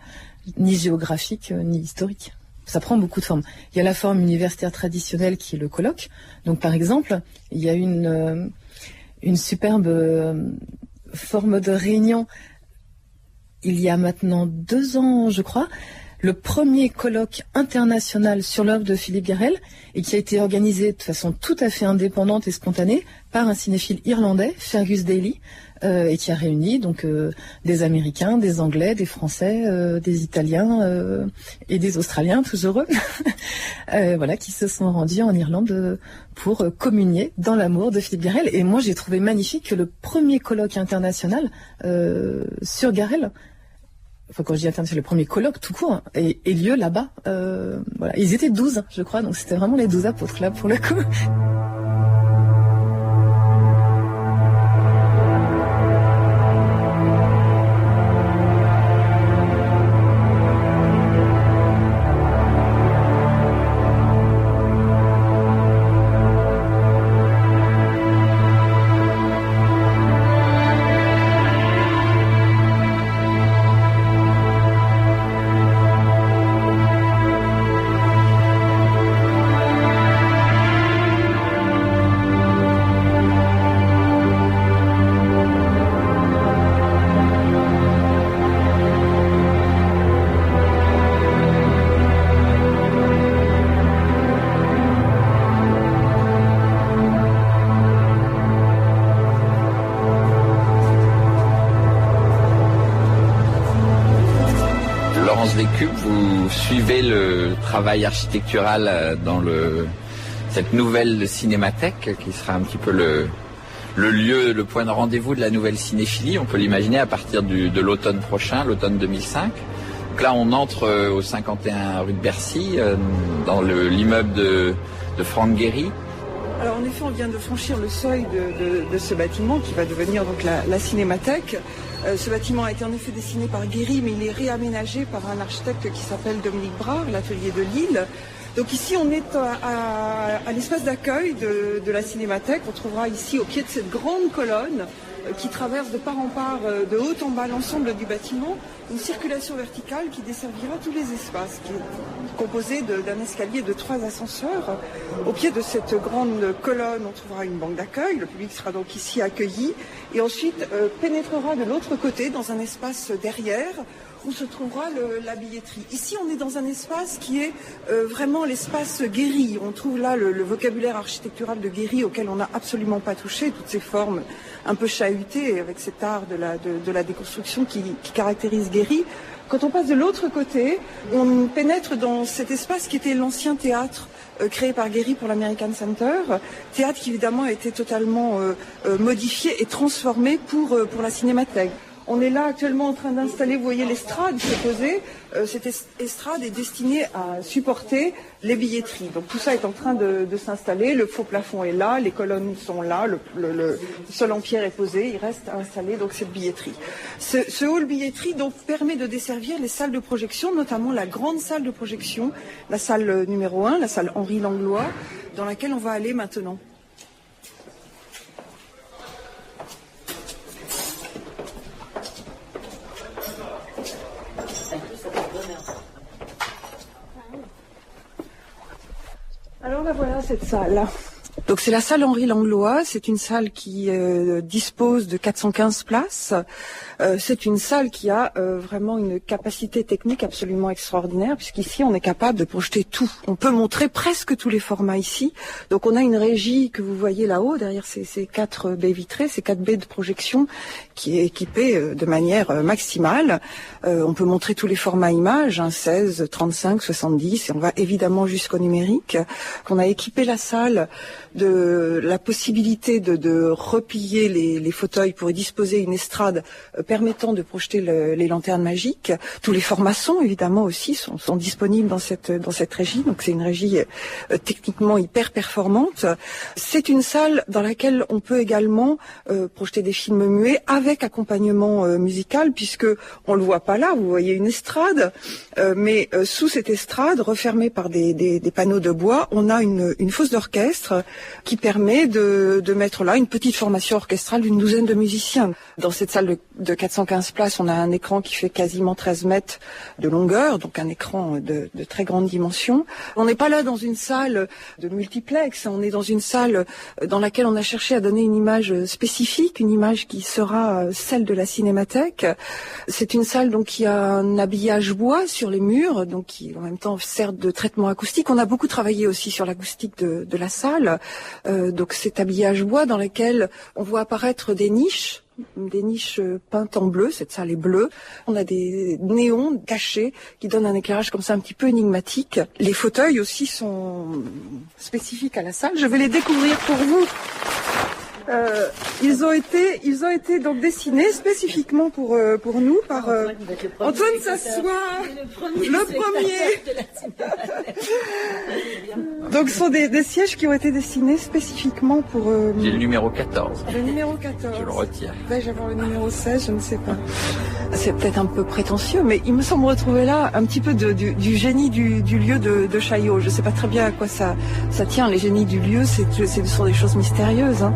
ni géographiques ni historiques. Ça prend beaucoup de formes. Il y a la forme universitaire traditionnelle qui est le colloque. Donc par exemple, il y a une superbe forme de réunion il y a maintenant 2 ans, je crois, le premier colloque international sur l'œuvre de Philippe Garrel, et qui a été organisé de façon tout à fait indépendante et spontanée par un cinéphile irlandais, Fergus Daly, et qui a réuni donc des Américains, des Anglais, des Français, des Italiens et des Australiens, tous heureux, voilà, qui se sont rendus en Irlande pour communier dans l'amour de Philippe Garrel. Et moi, j'ai trouvé magnifique que le premier colloque international sur Garrel, enfin quand je dis international, le premier colloque tout court, ait lieu là-bas. Voilà. Ils étaient 12, je crois, donc c'était vraiment les 12 apôtres là pour le coup. Vous suivez le travail architectural dans cette nouvelle cinémathèque qui sera un petit peu le lieu, le point de rendez-vous de la nouvelle cinéphilie. On peut l'imaginer à partir de l'automne prochain, l'automne 2005. Donc là, on entre au 51 rue de Bercy, dans l'immeuble de Franck Gehry. Alors en effet, on vient de franchir le seuil de ce bâtiment qui va devenir donc la cinémathèque. Ce bâtiment a été en effet dessiné par Gehry, mais il est réaménagé par un architecte qui s'appelle Dominique Brard, l'atelier de Lille. Donc ici, on est à l'espace d'accueil de la cinémathèque. On trouvera ici, au pied de cette grande colonne, qui traverse de part en part, de haut en bas, l'ensemble du bâtiment, une circulation verticale qui desservira tous les espaces, qui est composée d'un escalier de 3 ascenseurs. Au pied de cette grande colonne, on trouvera une banque d'accueil. Le public sera donc ici accueilli et ensuite pénétrera de l'autre côté dans un espace derrière où se trouvera la billetterie. Ici, on est dans un espace qui est vraiment l'espace Gehry. On trouve là le vocabulaire architectural de Gehry auquel on n'a absolument pas touché, toutes ces formes un peu chahutées avec cet art de la déconstruction qui caractérise Gehry. Quand on passe de l'autre côté, on pénètre dans cet espace qui était l'ancien théâtre créé par Gehry pour l'American Center, théâtre qui évidemment a été totalement modifié et transformé pour la cinémathèque. On est là actuellement en train d'installer, vous voyez l'estrade qui est posée. Cette estrade est destinée à supporter les billetteries. Donc tout ça est en train de s'installer. Le faux plafond est là, les colonnes sont là, le sol en pierre est posé. Il reste à installer donc cette billetterie. Ce hall billetterie donc permet de desservir les salles de projection, notamment la grande salle de projection, la salle numéro 1, la salle Henri Langlois, dans laquelle on va aller maintenant. Alors là voilà cette salle. Donc c'est la salle Henri Langlois, c'est une salle qui dispose de 415 places. C'est une salle qui a vraiment une capacité technique absolument extraordinaire, puisqu'ici on est capable de projeter tout. On peut montrer presque tous les formats ici. Donc on a une régie que vous voyez là-haut, derrière ces 4 baies vitrées, ces 4 baies de projection, qui est équipée de manière maximale. On peut montrer tous les formats images, 16, 35, 70, et on va évidemment jusqu'au numérique. On a équipé la salle de la possibilité de replier les fauteuils pour y disposer une estrade permettant de projeter les lanternes magiques. Tous les formats son, évidemment, aussi sont disponibles dans cette régie. Donc c'est une régie techniquement hyper performante. C'est une salle dans laquelle on peut également projeter des films muets avec accompagnement musical, puisque on le voit pas là. Vous voyez une estrade, mais sous cette estrade, refermée par des panneaux de bois, on a une fosse d'orchestre qui permet de mettre là une petite formation orchestrale d'une douzaine de musiciens. Dans cette salle de 415 places, on a un écran qui fait quasiment 13 mètres de longueur, donc un écran de très grande dimension. On n'est pas là dans une salle de multiplex, on est dans une salle dans laquelle on a cherché à donner une image spécifique, une image qui sera celle de la Cinémathèque. C'est une salle donc qui a un habillage bois sur les murs, donc qui en même temps sert de traitement acoustique. On a beaucoup travaillé aussi sur l'acoustique de la salle. Donc cet habillage bois dans lequel on voit apparaître des niches peintes en bleu. Cette salle est bleue. On a des néons cachés qui donnent un éclairage comme ça un petit peu énigmatique. Les fauteuils aussi sont spécifiques à la salle. Je vais les découvrir pour vous. Ils ont été donc dessinés spécifiquement pour nous par Antoine Sassois, le premier. Donc ce sont des sièges qui ont été dessinés spécifiquement pour... J'ai le numéro 14. Le numéro 14. Je le retiens. Vais-je avoir le numéro 16? Je ne sais pas. C'est peut-être un peu prétentieux, mais il me semble retrouver là un petit peu du génie du lieu de Chaillot. Je ne sais pas très bien à quoi ça tient. Les génies du lieu, ce sont des choses mystérieuses, hein.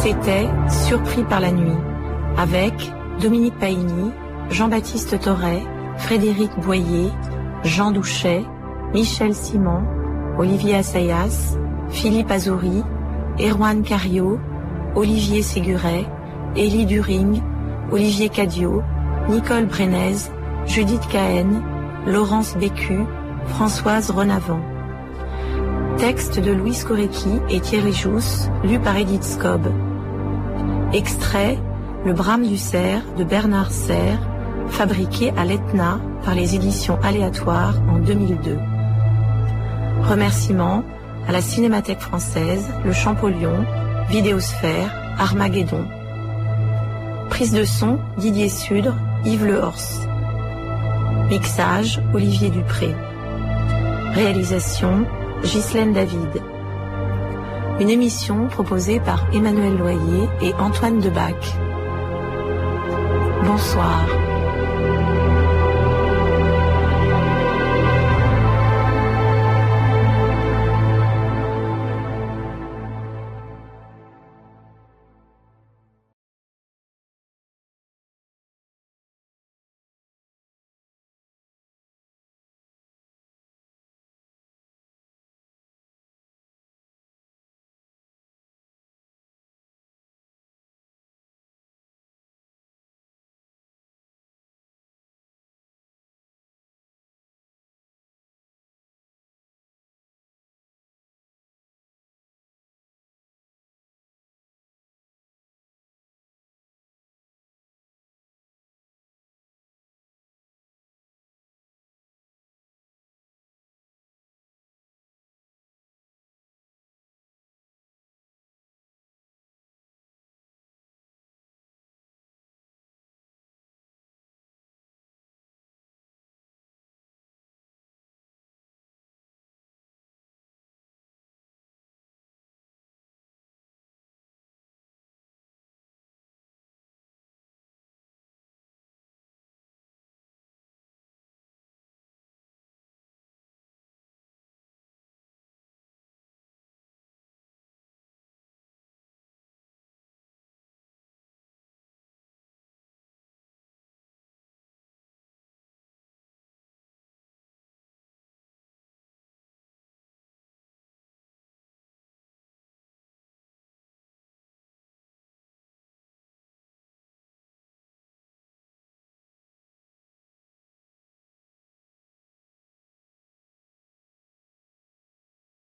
C'était Surpris par la nuit, avec Dominique Paigny, Jean-Baptiste Thorey, Frédéric Boyer, Jean Douchet, Michel Simon, Olivier Assayas, Philippe Azouri, Erwan Cario, Olivier Séguret, Élie During, Olivier Cadio, Nicole Brenez, Judith Cahen, Laurence Bécu, Françoise Renavant. Texte de Louise Korecki et Thierry Jousse, lu par Edith Scob. Extrait Le Brame du Cerf de Bernard Serre, fabriqué à l'Etna par les éditions aléatoires en 2002. Remerciements à la Cinémathèque française, le Champollion, Vidéosphère, Armageddon. Prise de son, Didier Sudre, Yves Lehorst. Mixage, Olivier Dupré. Réalisation, Ghislaine David. Une émission proposée par Emmanuel Loyer et Antoine Debac. Bonsoir.